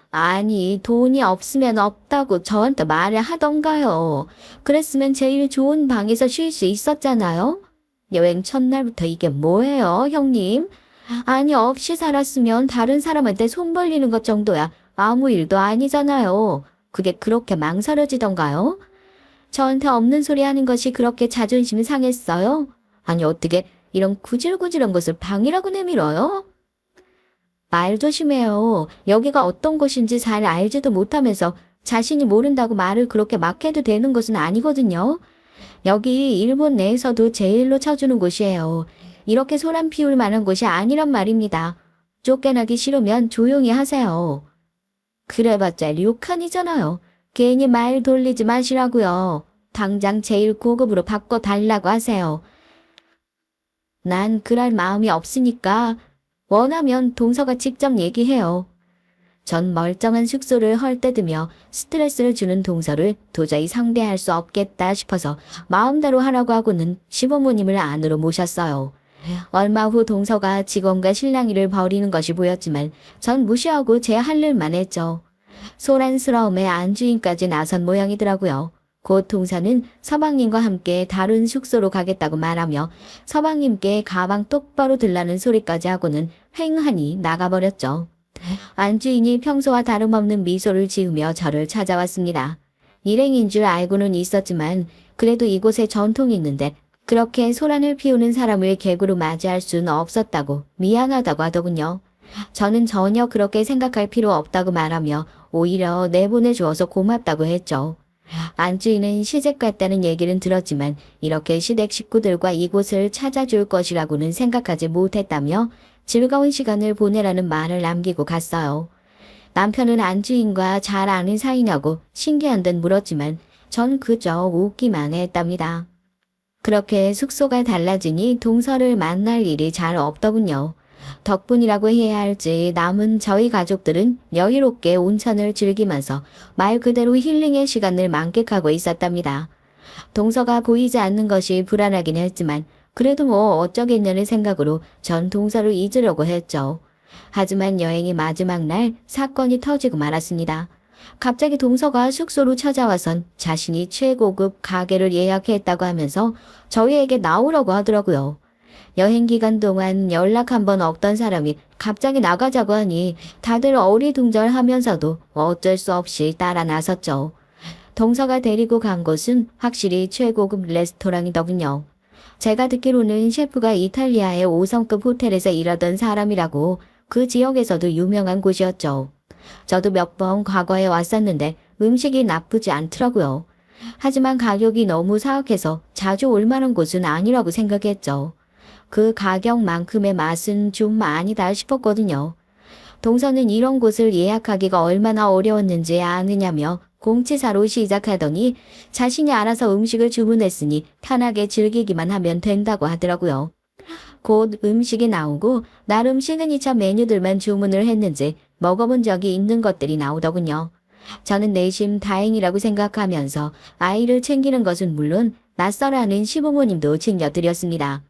아니, 돈이 없으면 없다고 저한테 말을 하던가요. 그랬으면 제일 좋은 방에서 쉴 수 있었잖아요. 여행 첫날부터 이게 뭐예요, 형님? 아니, 없이 살았으면 다른 사람한테 손 벌리는 것 정도야 아무 일도 아니잖아요. 그게 그렇게 망설여지던가요? 저한테 없는 소리 하는 것이 그렇게 자존심이 상했어요? 아니, 어떻게 이런 구질구질한 것을 방이라고 내밀어요? 말 조심해요. 여기가 어떤 곳인지 잘 알지도 못하면서 자신이 모른다고 말을 그렇게 막 해도 되는 것은 아니거든요. 여기 일본 내에서도 제일로 쳐주는 곳이에요. 이렇게 소란 피울 만한 곳이 아니란 말입니다. 쫓겨나기 싫으면 조용히 하세요. 그래봤자 류칸이잖아요. 괜히 말 돌리지 마시라고요. 당장 제일 고급으로 바꿔달라고 하세요. 난 그럴 마음이 없으니까 원하면 동서가 직접 얘기해요. 전 멀쩡한 숙소를 헐뜯으며 스트레스를 주는 동서를 도저히 상대할 수 없겠다 싶어서 마음대로 하라고 하고는 시부모님을 안으로 모셨어요. 얼마 후 동서가 직원과 실랑이를 벌이는 것이 보였지만 전 무시하고 제 할 일만 했죠. 소란스러움에 안주인까지 나선 모양이더라고요. 곧 동서는 서방님과 함께 다른 숙소로 가겠다고 말하며 서방님께 가방 똑바로 들라는 소리까지 하고는 횡하니 나가버렸죠. 안주인이 평소와 다름없는 미소를 지으며 저를 찾아왔습니다. 일행인 줄 알고는 있었지만 그래도 이곳에 전통이 있는데 그렇게 소란을 피우는 사람을 객으로 맞이할 수는 없었다고 미안하다고 하더군요. 저는 전혀 그렇게 생각할 필요 없다고 말하며 오히려 내보내주어서 고맙다고 했죠. 안주인은 시댁 같다는 얘기는 들었지만 이렇게 시댁 식구들과 이곳을 찾아줄 것이라고는 생각하지 못했다며 즐거운 시간을 보내라는 말을 남기고 갔어요. 남편은 안주인과 잘 아는 사이냐고 신기한 듯 물었지만 전 그저 웃기만 했답니다. 그렇게 숙소가 달라지니 동서를 만날 일이 잘 없더군요. 덕분이라고 해야 할지 남은 저희 가족들은 여유롭게 온천을 즐기면서 말 그대로 힐링의 시간을 만끽하고 있었답니다. 동서가 보이지 않는 것이 불안하긴 했지만 그래도 뭐 어쩌겠냐는 생각으로 전 동서를 잊으려고 했죠. 하지만 여행의 마지막 날 사건이 터지고 말았습니다. 갑자기 동서가 숙소로 찾아와선 자신이 최고급 가게를 예약했다고 하면서 저희에게 나오라고 하더라고요. 여행 기간 동안 연락 한 번 없던 사람이 갑자기 나가자고 하니 다들 어리둥절하면서도 어쩔 수 없이 따라 나섰죠. 동서가 데리고 간 곳은 확실히 최고급 레스토랑이더군요. 제가 듣기로는 셰프가 이탈리아의 5성급 호텔에서 일하던 사람이라고 그 지역에서도 유명한 곳이었죠. 저도 몇 번 과거에 왔었는데 음식이 나쁘지 않더라고요. 하지만 가격이 너무 사악해서 자주 올 만한 곳은 아니라고 생각했죠. 그 가격만큼의 맛은 좀 아니다 싶었거든요. 동서는 이런 곳을 예약하기가 얼마나 어려웠는지 아느냐며 공치사로 시작하더니 자신이 알아서 음식을 주문했으니 편하게 즐기기만 하면 된다고 하더라고요. 곧 음식이 나오고 나름 시그니처 메뉴들만 주문을 했는지 먹어본 적이 있는 것들이 나오더군요. 저는 내심 다행이라고 생각하면서 아이를 챙기는 것은 물론 낯설어하는 시부모님도 챙겨드렸습니다.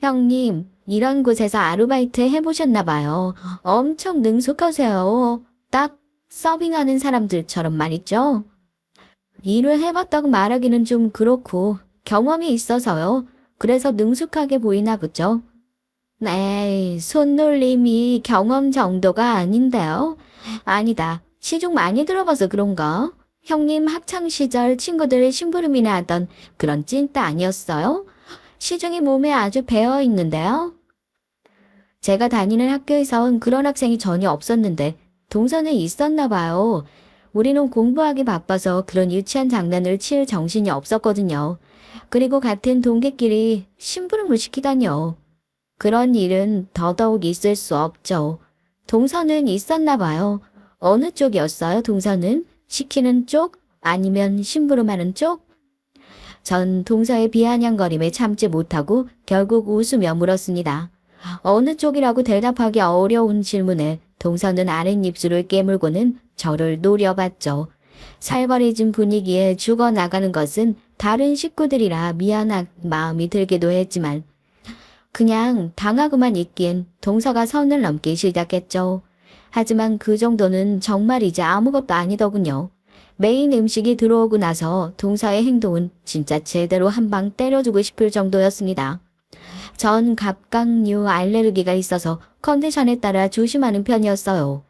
형님, 이런 곳에서 아르바이트 해보셨나 봐요. 엄청 능숙하세요. 딱 서빙하는 사람들처럼 말이죠. 일을 해봤다고 말하기는 좀 그렇고 경험이 있어서요. 그래서 능숙하게 보이나 보죠. 네, 손놀림이 경험 정도가 아닌데요. 아니다. 시중 많이 들어봐서 그런가? 형님 학창시절 친구들의 심부름이나 하던 그런 찐따 아니었어요? 시중이 몸에 아주 배어 있는데요. 제가 다니는 학교에선 그런 학생이 전혀 없었는데 동서는 있었나 봐요. 우리는 공부하기 바빠서 그런 유치한 장난을 칠 정신이 없었거든요. 그리고 같은 동기끼리 심부름을 시키다뇨. 그런 일은 더더욱 있을 수 없죠. 동서는 있었나 봐요. 어느 쪽이었어요, 동서는? 시키는 쪽? 아니면 심부름하는 쪽? 전 동서의 비아냥거림에 참지 못하고 결국 웃으며 물었습니다. 어느 쪽이라고 대답하기 어려운 질문에 동서는 아랫입술을 깨물고는 저를 노려봤죠. 살벌해진 분위기에 죽어나가는 것은 다른 식구들이라 미안한 마음이 들기도 했지만 그냥 당하고만 있기엔 동서가 선을 넘기 시작했죠. 하지만 그 정도는 정말 이제 아무것도 아니더군요. 메인 음식이 들어오고 나서 동서의 행동은 진짜 제대로 한 방 때려주고 싶을 정도였습니다. 전 갑각류 알레르기가 있어서 컨디션에 따라 조심하는 편이었어요.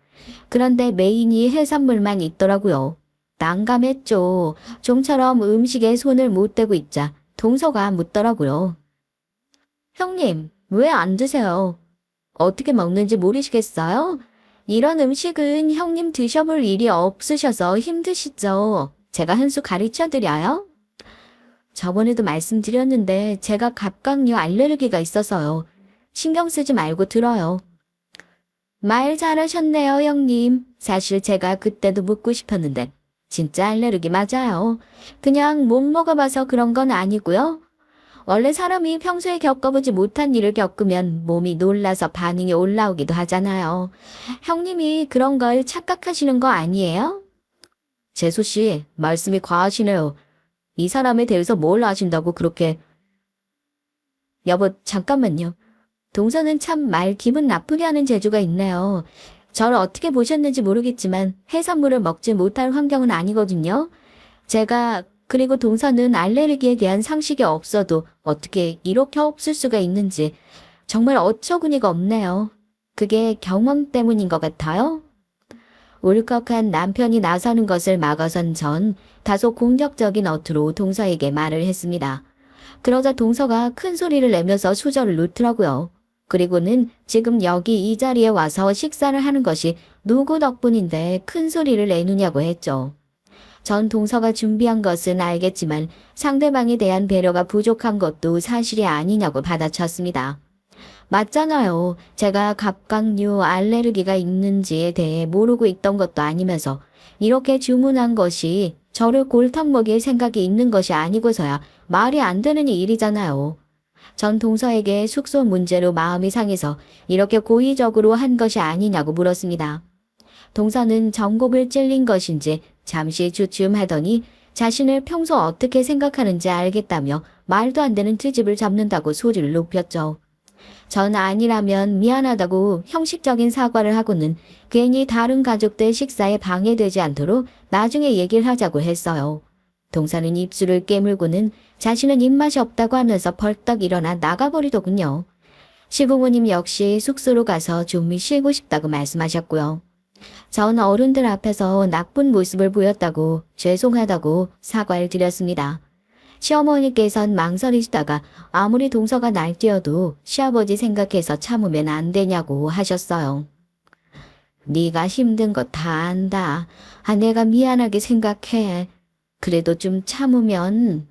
그런데 메인이 해산물만 있더라고요. 난감했죠. 좀처럼 음식에 손을 못 대고 있자 동서가 묻더라고요. 형님, 왜 안 드세요? 어떻게 먹는지 모르시겠어요? 이런 음식은 형님 드셔볼 일이 없으셔서 힘드시죠? 제가 한 수 가르쳐드려요? 저번에도 말씀드렸는데 제가 갑각류 알레르기가 있어서요. 신경 쓰지 말고 들어요. 말 잘하셨네요, 형님. 사실 제가 그때도 묻고 싶었는데 진짜 알레르기 맞아요. 그냥 못 먹어봐서 그런 건 아니고요. 원래 사람이 평소에 겪어보지 못한 일을 겪으면 몸이 놀라서 반응이 올라오기도 하잖아요. 형님이 그런 걸 착각하시는 거 아니에요? 재수 씨, 말씀이 과하시네요. 이 사람에 대해서 뭘 아신다고 그렇게... 여보, 잠깐만요. 동서는 참 말 기분 나쁘게 하는 재주가 있네요. 저를 어떻게 보셨는지 모르겠지만 해산물을 먹지 못할 환경은 아니거든요. 그리고 동서는 알레르기에 대한 상식이 없어도 어떻게 이렇게 없을 수가 있는지 정말 어처구니가 없네요. 그게 경험 때문인 것 같아요. 울컥한 남편이 나서는 것을 막아선 전 다소 공격적인 어투로 동서에게 말을 했습니다. 그러자 동서가 큰 소리를 내면서 수저를 놓더라고요. 그리고는 지금 여기 이 자리에 와서 식사를 하는 것이 누구 덕분인데 큰 소리를 내느냐고 했죠. 전 동서가 준비한 것은 알겠지만 상대방에 대한 배려가 부족한 것도 사실이 아니냐고 받아쳤습니다. 맞잖아요. 제가 갑각류 알레르기가 있는지에 대해 모르고 있던 것도 아니면서 이렇게 주문한 것이 저를 골탕 먹일 생각이 있는 것이 아니고서야 말이 안 되는 일이잖아요. 전 동서에게 숙소 문제로 마음이 상해서 이렇게 고의적으로 한 것이 아니냐고 물었습니다. 동서는 정곡을 찔린 것인지 잠시 주춤하더니 자신을 평소 어떻게 생각하는지 알겠다며 말도 안 되는 트집을 잡는다고 소리를 높였죠. 전 아니라면 미안하다고 형식적인 사과를 하고는 괜히 다른 가족들 식사에 방해되지 않도록 나중에 얘기를 하자고 했어요. 동서는 입술을 깨물고는 자신은 입맛이 없다고 하면서 벌떡 일어나 나가버리더군요. 시부모님 역시 숙소로 가서 좀 쉬고 싶다고 말씀하셨고요. 전 어른들 앞에서 나쁜 모습을 보였다고 죄송하다고 사과를 드렸습니다. 시어머니께선 망설이시다가 아무리 동서가 날뛰어도 시아버지 생각해서 참으면 안 되냐고 하셨어요. 네가 힘든 거 다 안다. 내가 미안하게 생각해. 그래도 좀 참으면.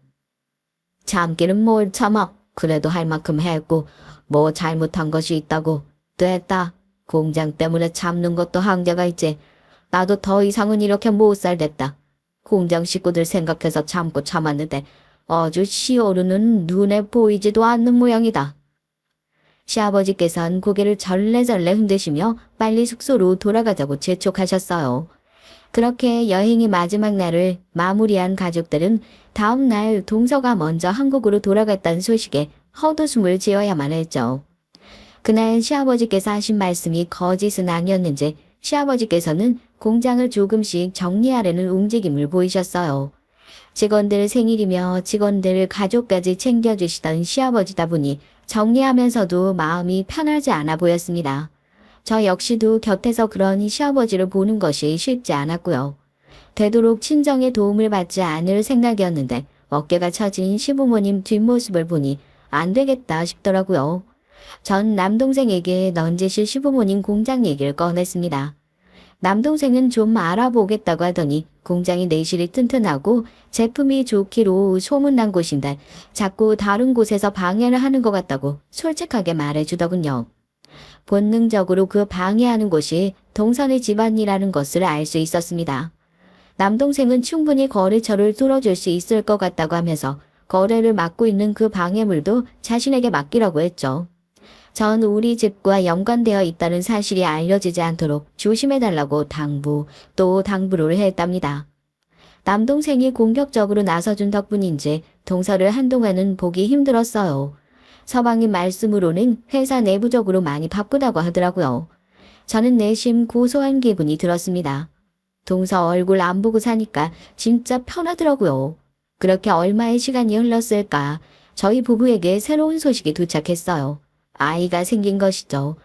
참기는 뭘 참아. 그래도 할 만큼 했고 뭐 잘못한 것이 있다고. 됐다. 공장 때문에 참는 것도 한계가 있지. 나도 더 이상은 이렇게 못 살겠다. 공장 식구들 생각해서 참고 참았는데 아주 시어른은 눈에 보이지도 않는 모양이다. 시아버지께서는 고개를 절레절레 흔드시며 빨리 숙소로 돌아가자고 재촉하셨어요. 그렇게 여행의 마지막 날을 마무리한 가족들은 다음 날 동서가 먼저 한국으로 돌아갔다는 소식에 헛웃음을 지어야만 했죠. 그날 시아버지께서 하신 말씀이 거짓은 아니었는지 시아버지께서는 공장을 조금씩 정리하려는 움직임을 보이셨어요. 직원들 생일이며 직원들 가족까지 챙겨주시던 시아버지다 보니 정리하면서도 마음이 편하지 않아 보였습니다. 저 역시도 곁에서 그런 시아버지를 보는 것이 쉽지 않았고요. 되도록 친정의 도움을 받지 않을 생각이었는데 어깨가 처진 시부모님 뒷모습을 보니 안 되겠다 싶더라고요. 전 남동생에게 넌지시 시부모님 공장 얘기를 꺼냈습니다. 남동생은 좀 알아보겠다고 하더니 공장이 내실이 튼튼하고 제품이 좋기로 소문난 곳인데 자꾸 다른 곳에서 방해를 하는 것 같다고 솔직하게 말해주더군요. 본능적으로 그 방해하는 곳이 동선의 집안이라는 것을 알 수 있었습니다. 남동생은 충분히 거래처를 뚫어줄 수 있을 것 같다고 하면서 거래를 맡고 있는 그 방해물도 자신에게 맡기라고 했죠. 전 우리 집과 연관되어 있다는 사실이 알려지지 않도록 조심해달라고 또 당부를 했답니다. 남동생이 공격적으로 나서준 덕분인지 동서를 한동안은 보기 힘들었어요. 서방님 말씀으로는 회사 내부적으로 많이 바쁘다고 하더라고요. 저는 내심 고소한 기분이 들었습니다. 동서 얼굴 안 보고 사니까 진짜 편하더라고요. 그렇게 얼마의 시간이 흘렀을까 저희 부부에게 새로운 소식이 도착했어요. 아이가 생긴 것이죠.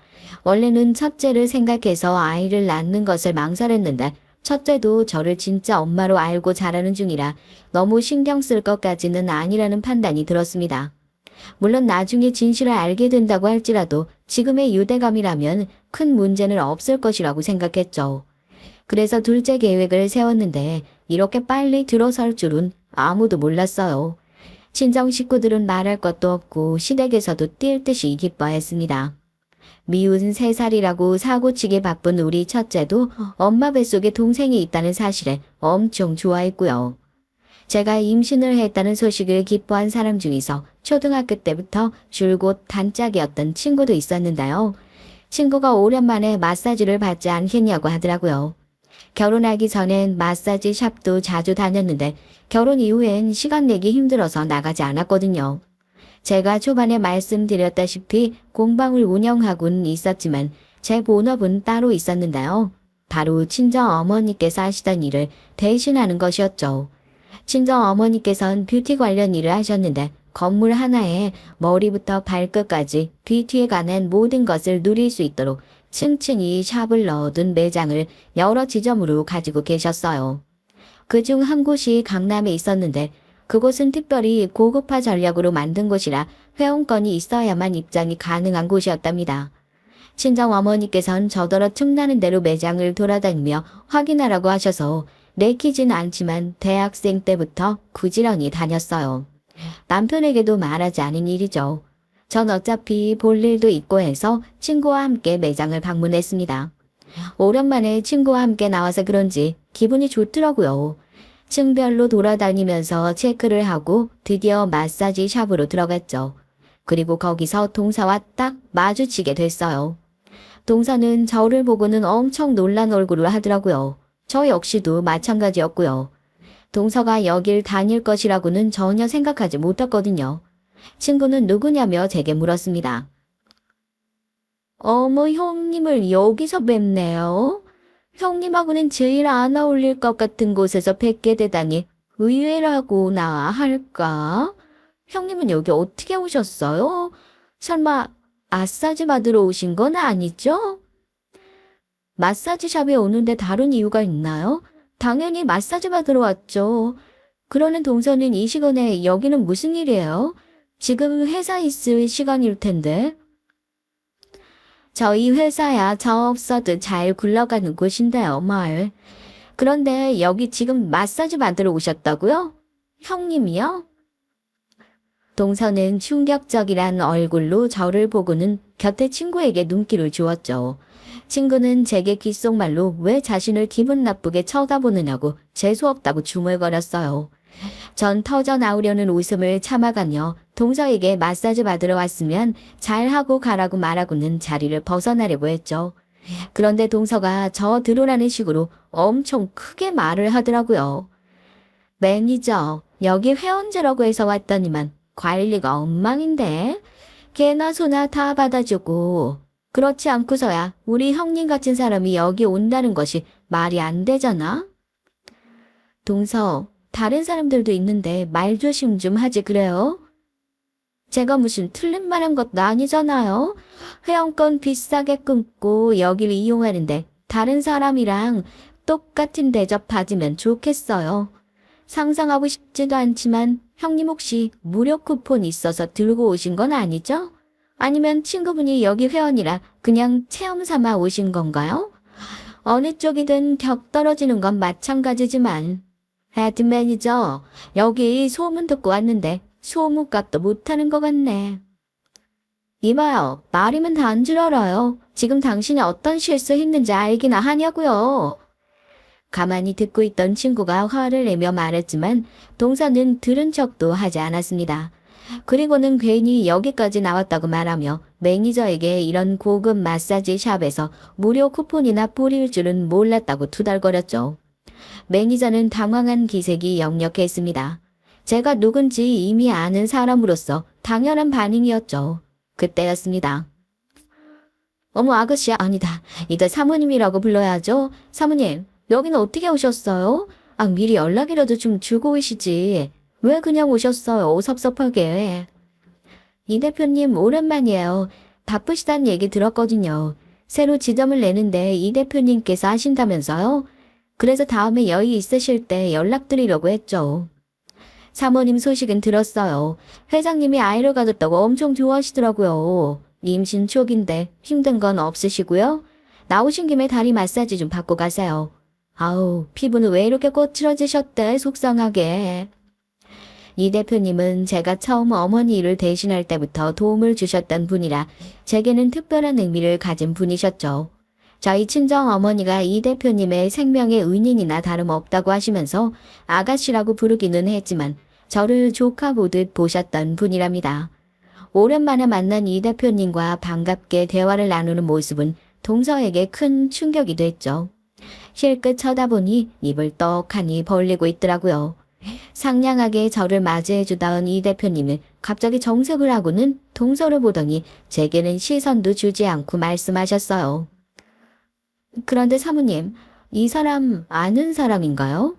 원래는 첫째를 생각해서 아이를 낳는 것을 망설였는데 첫째도 저를 진짜 엄마로 알고 자라는 중이라 너무 신경 쓸 것까지는 아니라는 판단이 들었습니다. 물론 나중에 진실을 알게 된다고 할지라도 지금의 유대감이라면 큰 문제는 없을 것이라고 생각했죠. 그래서 둘째 계획을 세웠는데 이렇게 빨리 들어설 줄은 아무도 몰랐어요. 친정 식구들은 말할 것도 없고 시댁에서도 뛸 듯이 기뻐했습니다. 미운 3살이라고 사고치기 바쁜 우리 첫째도 엄마 뱃속에 동생이 있다는 사실에 엄청 좋아했고요. 제가 임신을 했다는 소식을 기뻐한 사람 중에서 초등학교 때부터 줄곧 단짝이었던 친구도 있었는데요. 친구가 오랜만에 마사지를 받지 않겠냐고 하더라고요. 결혼하기 전엔 마사지 샵도 자주 다녔는데 결혼 이후엔 시간 내기 힘들어서 나가지 않았거든요. 제가 초반에 말씀드렸다시피 공방을 운영하고는 있었지만 제 본업은 따로 있었는데요. 바로 친정 어머니께서 하시던 일을 대신하는 것이었죠. 친정 어머니께선 뷰티 관련 일을 하셨는데 건물 하나에 머리부터 발끝까지 뷰티에 관한 모든 것을 누릴 수 있도록 층층이 샵을 넣어둔 매장을 여러 지점으로 가지고 계셨어요. 그중 한 곳이 강남에 있었는데 그곳은 특별히 고급화 전략으로 만든 곳이라 회원권이 있어야만 입장이 가능한 곳이었답니다. 친정 어머니께선 저더러 틈나는 대로 매장을 돌아다니며 확인하라고 하셔서 내키진 않지만 대학생 때부터 부지런히 다녔어요. 남편에게도 말하지 않은 일이죠. 전 어차피 볼 일도 있고 해서 친구와 함께 매장을 방문했습니다. 오랜만에 친구와 함께 나와서 그런지 기분이 좋더라고요. 층별로 돌아다니면서 체크를 하고 드디어 마사지 샵으로 들어갔죠. 그리고 거기서 동사와 딱 마주치게 됐어요. 동사는 저를 보고는 엄청 놀란 얼굴을 하더라고요. 저 역시도 마찬가지였고요. 동서가 여길 다닐 것이라고는 전혀 생각하지 못했거든요. 친구는 누구냐며 제게 물었습니다. 어머, 형님을 여기서 뵙네요. 형님하고는 제일 안 어울릴 것 같은 곳에서 뵙게 되다니 의외라고나 할까? 형님은 여기 어떻게 오셨어요? 설마 마사지 받으러 오신 건 아니죠? 마사지 샵에 오는데 다른 이유가 있나요? 당연히 마사지 받으러 왔죠. 그러는 동서는 이 시간에 여기는 무슨 일이에요? 지금 회사에 있을 시간일 텐데. 저희 회사야 저 없어도 잘 굴러가는 곳인데요, 뭘. 그런데 여기 지금 마사지 받으러 오셨다고요? 형님이요? 동서는 충격적이란 얼굴로 저를 보고는 곁에 친구에게 눈길을 주었죠. 친구는 제게 귓속말로 왜 자신을 기분 나쁘게 쳐다보느냐고 재수없다고 중얼거렸어요. 전 터져 나오려는 웃음을 참아가며 동서에게 마사지 받으러 왔으면 잘하고 가라고 말하고는 자리를 벗어나려고 했죠. 그런데 동서가 저 들어오라는 식으로 엄청 크게 말을 하더라고요. 매니저, 여기 회원제라고 해서 왔더니만 관리가 엉망인데 개나 소나 다 받아주고 그렇지 않고서야 우리 형님 같은 사람이 여기 온다는 것이 말이 안 되잖아? 동서, 다른 사람들도 있는데 말 조심 좀 하지 그래요? 제가 무슨 틀린 말 한 것도 아니잖아요. 회원권 비싸게 끊고 여기를 이용하는데 다른 사람이랑 똑같은 대접 받으면 좋겠어요. 상상하고 싶지도 않지만 형님 혹시 무료 쿠폰 있어서 들고 오신 건 아니죠? 아니면 친구분이 여기 회원이라 그냥 체험 삼아 오신 건가요? 어느 쪽이든 격 떨어지는 건 마찬가지지만. 헤드 매니저, 여기 소문 듣고 왔는데 소문값도 못하는 것 같네. 이봐요, 말이면 다 안 줄 알아요. 지금 당신이 어떤 실수했는지 알기나 하냐고요. 가만히 듣고 있던 친구가 화를 내며 말했지만 동서는 들은 척도 하지 않았습니다. 그리고는 괜히 여기까지 나왔다고 말하며 매니저에게 이런 고급 마사지 샵에서 무료 쿠폰이나 뿌릴 줄은 몰랐다고 투덜거렸죠. 매니저는 당황한 기색이 역력했습니다. 제가 누군지 이미 아는 사람으로서 당연한 반응이었죠. 그때였습니다. 어머 아가씨 아니다. 이제 사모님이라고 불러야죠. 사모님, 여기는 어떻게 오셨어요? 아, 미리 연락이라도 좀 주고 오시지. 왜 그냥 오셨어요? 섭섭하게. 이 대표님 오랜만이에요. 바쁘시다는 얘기 들었거든요. 새로 지점을 내는데 이 대표님께서 하신다면서요? 그래서 다음에 여유 있으실 때 연락드리려고 했죠. 사모님 소식은 들었어요. 회장님이 아이를 가졌다고 엄청 좋아하시더라고요. 임신 초기인데 힘든 건 없으시고요. 나오신 김에 다리 마사지 좀 받고 가세요. 아우, 피부는 왜 이렇게 거칠어지셨대, 속상하게. 이 대표님은 제가 처음 어머니 일을 대신할 때부터 도움을 주셨던 분이라 제게는 특별한 의미를 가진 분이셨죠. 저희 친정 어머니가 이 대표님의 생명의 은인이나 다름없다고 하시면서 아가씨라고 부르기는 했지만 저를 조카 보듯 보셨던 분이랍니다. 오랜만에 만난 이 대표님과 반갑게 대화를 나누는 모습은 동서에게 큰 충격이 됐죠. 실끝 쳐다보니 입을 떡하니 벌리고 있더라고요. 상냥하게 저를 맞이해주다온 이 대표님은 갑자기 정색을 하고는 동서를 보더니 제게는 시선도 주지 않고 말씀하셨어요. 그런데 사모님, 이 사람 아는 사람인가요?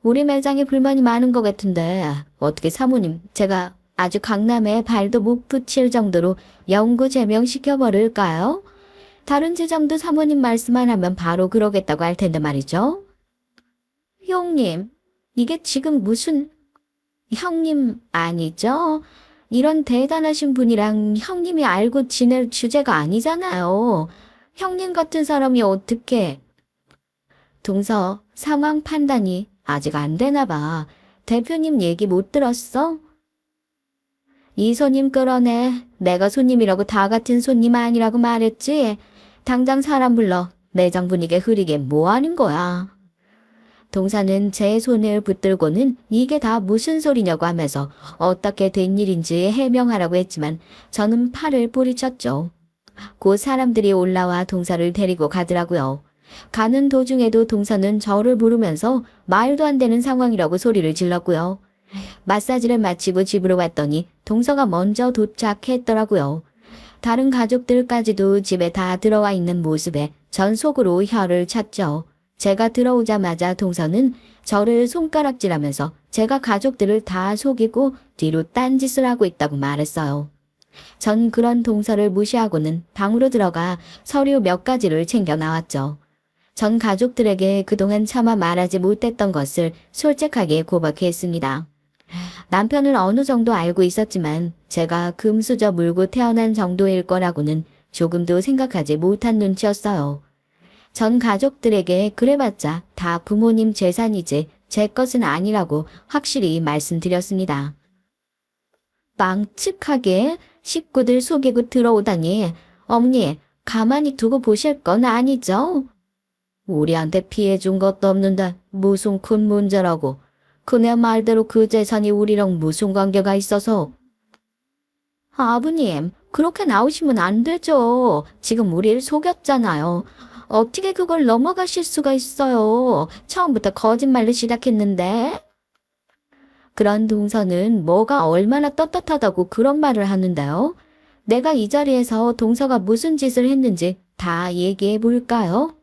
우리 매장에 불만이 많은 것 같은데 어떻게 사모님, 제가 아주 강남에 발도 못 붙일 정도로 영구 제명시켜버릴까요? 다른 지점도 사모님 말씀만 하면 바로 그러겠다고 할 텐데 말이죠. 형님, 이게 지금 무슨... 형님 아니죠? 이런 대단하신 분이랑 형님이 알고 지낼 주제가 아니잖아요. 형님 같은 사람이 어떻게... 동서, 상황 판단이 아직 안 되나 봐. 대표님 얘기 못 들었어? 이 손님 끌어내. 내가 손님이라고 다 같은 손님 아니라고 말했지. 당장 사람 불러. 매장 분위기 흐리게 뭐 하는 거야. 동사는 제 손을 붙들고는 이게 다 무슨 소리냐고 하면서 어떻게 된 일인지 해명하라고 했지만 저는 팔을 뿌리쳤죠. 곧 사람들이 올라와 동사를 데리고 가더라고요. 가는 도중에도 동사는 저를 부르면서 말도 안 되는 상황이라고 소리를 질렀고요. 마사지를 마치고 집으로 왔더니 동서가 먼저 도착했더라고요. 다른 가족들까지도 집에 다 들어와 있는 모습에 전 속으로 혀를 찼죠. 제가 들어오자마자 동서는 저를 손가락질하면서 제가 가족들을 다 속이고 뒤로 딴짓을 하고 있다고 말했어요. 전 그런 동서를 무시하고는 방으로 들어가 서류 몇 가지를 챙겨 나왔죠. 전 가족들에게 그동안 차마 말하지 못했던 것을 솔직하게 고백했습니다. 남편을 어느 정도 알고 있었지만 제가 금수저 물고 태어난 정도일 거라고는 조금도 생각하지 못한 눈치였어요. 전 가족들에게 그래봤자 다 부모님 재산이지 제 것은 아니라고 확실히 말씀드렸습니다. 망측하게 식구들 속이고 들어오다니 어머니 가만히 두고 보실 건 아니죠? 우리한테 피해 준 것도 없는데 무슨 큰 문제라고. 그네 말대로 그 재산이 우리랑 무슨 관계가 있어서. 아버님 그렇게 나오시면 안 되죠. 지금 우리를 속였잖아요. 어떻게 그걸 넘어가실 수가 있어요. 처음부터 거짓말을 시작했는데. 그런 동서는 뭐가 얼마나 떳떳하다고 그런 말을 하는데요. 내가 이 자리에서 동서가 무슨 짓을 했는지 다 얘기해 볼까요?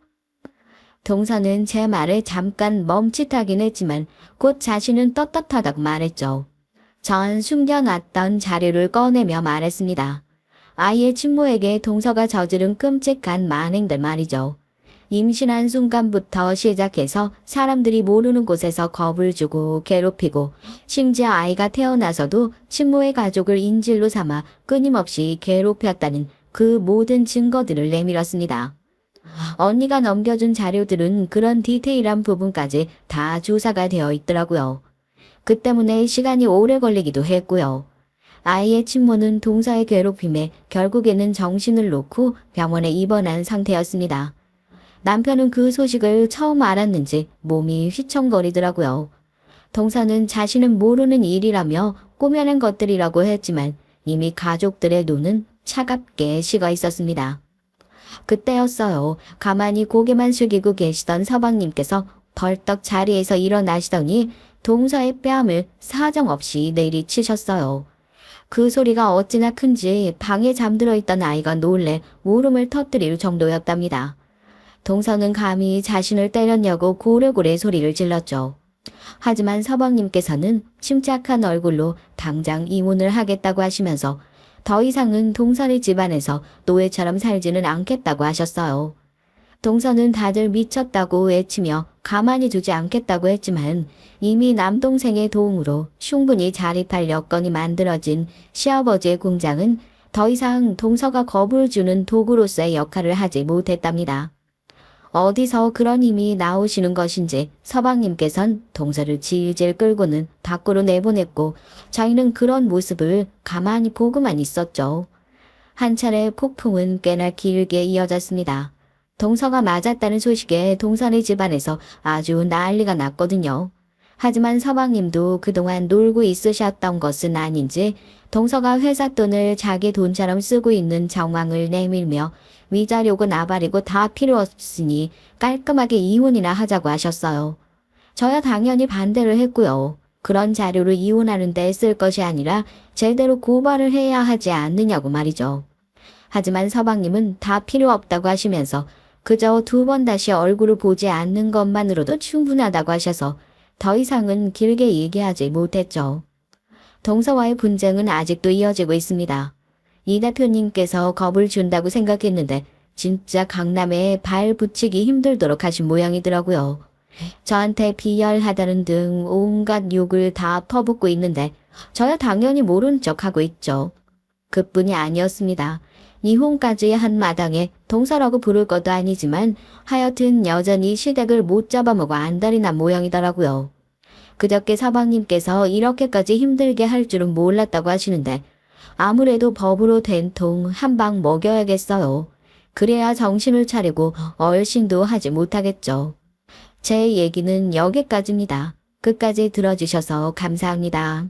동서는 제 말에 잠깐 멈칫하긴 했지만 곧 자신은 떳떳하다고 말했죠. 전 숨겨놨던 자료를 꺼내며 말했습니다. 아이의 친모에게 동서가 저지른 끔찍한 만행들 말이죠. 임신한 순간부터 시작해서 사람들이 모르는 곳에서 겁을 주고 괴롭히고 심지어 아이가 태어나서도 친모의 가족을 인질로 삼아 끊임없이 괴롭혔다는 그 모든 증거들을 내밀었습니다. 언니가 넘겨준 자료들은 그런 디테일한 부분까지 다 조사가 되어 있더라고요. 그 때문에 시간이 오래 걸리기도 했고요. 아이의 친모는 동서의 괴롭힘에 결국에는 정신을 놓고 병원에 입원한 상태였습니다. 남편은 그 소식을 처음 알았는지 몸이 휘청거리더라고요. 동서는 자신은 모르는 일이라며 꾸며낸 것들이라고 했지만 이미 가족들의 눈은 차갑게 식어 있었습니다. 그때였어요. 가만히 고개만 숙이고 계시던 서방님께서 벌떡 자리에서 일어나시더니 동서의 뺨을 사정없이 내리치셨어요. 그 소리가 어찌나 큰지 방에 잠들어 있던 아이가 놀래 울음을 터뜨릴 정도였답니다. 동서는 감히 자신을 때렸냐고 고래고래 소리를 질렀죠. 하지만 서방님께서는 침착한 얼굴로 당장 이혼을 하겠다고 하시면서 더 이상은 동서의 집안에서 노예처럼 살지는 않겠다고 하셨어요. 동서는 다들 미쳤다고 외치며 가만히 두지 않겠다고 했지만 이미 남동생의 도움으로 충분히 자립할 여건이 만들어진 시아버지의 공장은 더 이상 동서가 겁을 주는 도구로서의 역할을 하지 못했답니다. 어디서 그런 힘이 나오시는 것인지 서방님께선 동서를 질질 끌고는 밖으로 내보냈고 저희는 그런 모습을 가만히 보고만 있었죠. 한 차례 폭풍은 꽤나 길게 이어졌습니다. 동서가 맞았다는 소식에 동서네 집안에서 아주 난리가 났거든요. 하지만 서방님도 그동안 놀고 있으셨던 것은 아닌지 동서가 회사 돈을 자기 돈처럼 쓰고 있는 정황을 내밀며 위자료고 나발이고 다 필요 없으니 깔끔하게 이혼이나 하자고 하셨어요. 저야 당연히 반대를 했고요. 그런 자료를 이혼하는 데 쓸 것이 아니라 제대로 고발을 해야 하지 않느냐고 말이죠. 하지만 서방님은 다 필요 없다고 하시면서 그저 2번 다시 얼굴을 보지 않는 것만으로도 충분하다고 하셔서 더 이상은 길게 얘기하지 못했죠. 동서와의 분쟁은 아직도 이어지고 있습니다. 이 대표님께서 겁을 준다고 생각했는데 진짜 강남에 발 붙이기 힘들도록 하신 모양이더라고요. 저한테 비열하다는 등 온갖 욕을 다 퍼붓고 있는데 저야 당연히 모른 척하고 있죠. 그뿐이 아니었습니다. 이혼까지 한 마당에 동서라고 부를 것도 아니지만 하여튼 여전히 시댁을 못 잡아먹어 안달이 난 모양이더라고요. 그저께 서방님께서 이렇게까지 힘들게 할 줄은 몰랐다고 하시는데 아무래도 법으로 된 통 한 방 먹여야겠어요. 그래야 정신을 차리고 얼씬도 하지 못하겠죠. 제 얘기는 여기까지입니다. 끝까지 들어주셔서 감사합니다.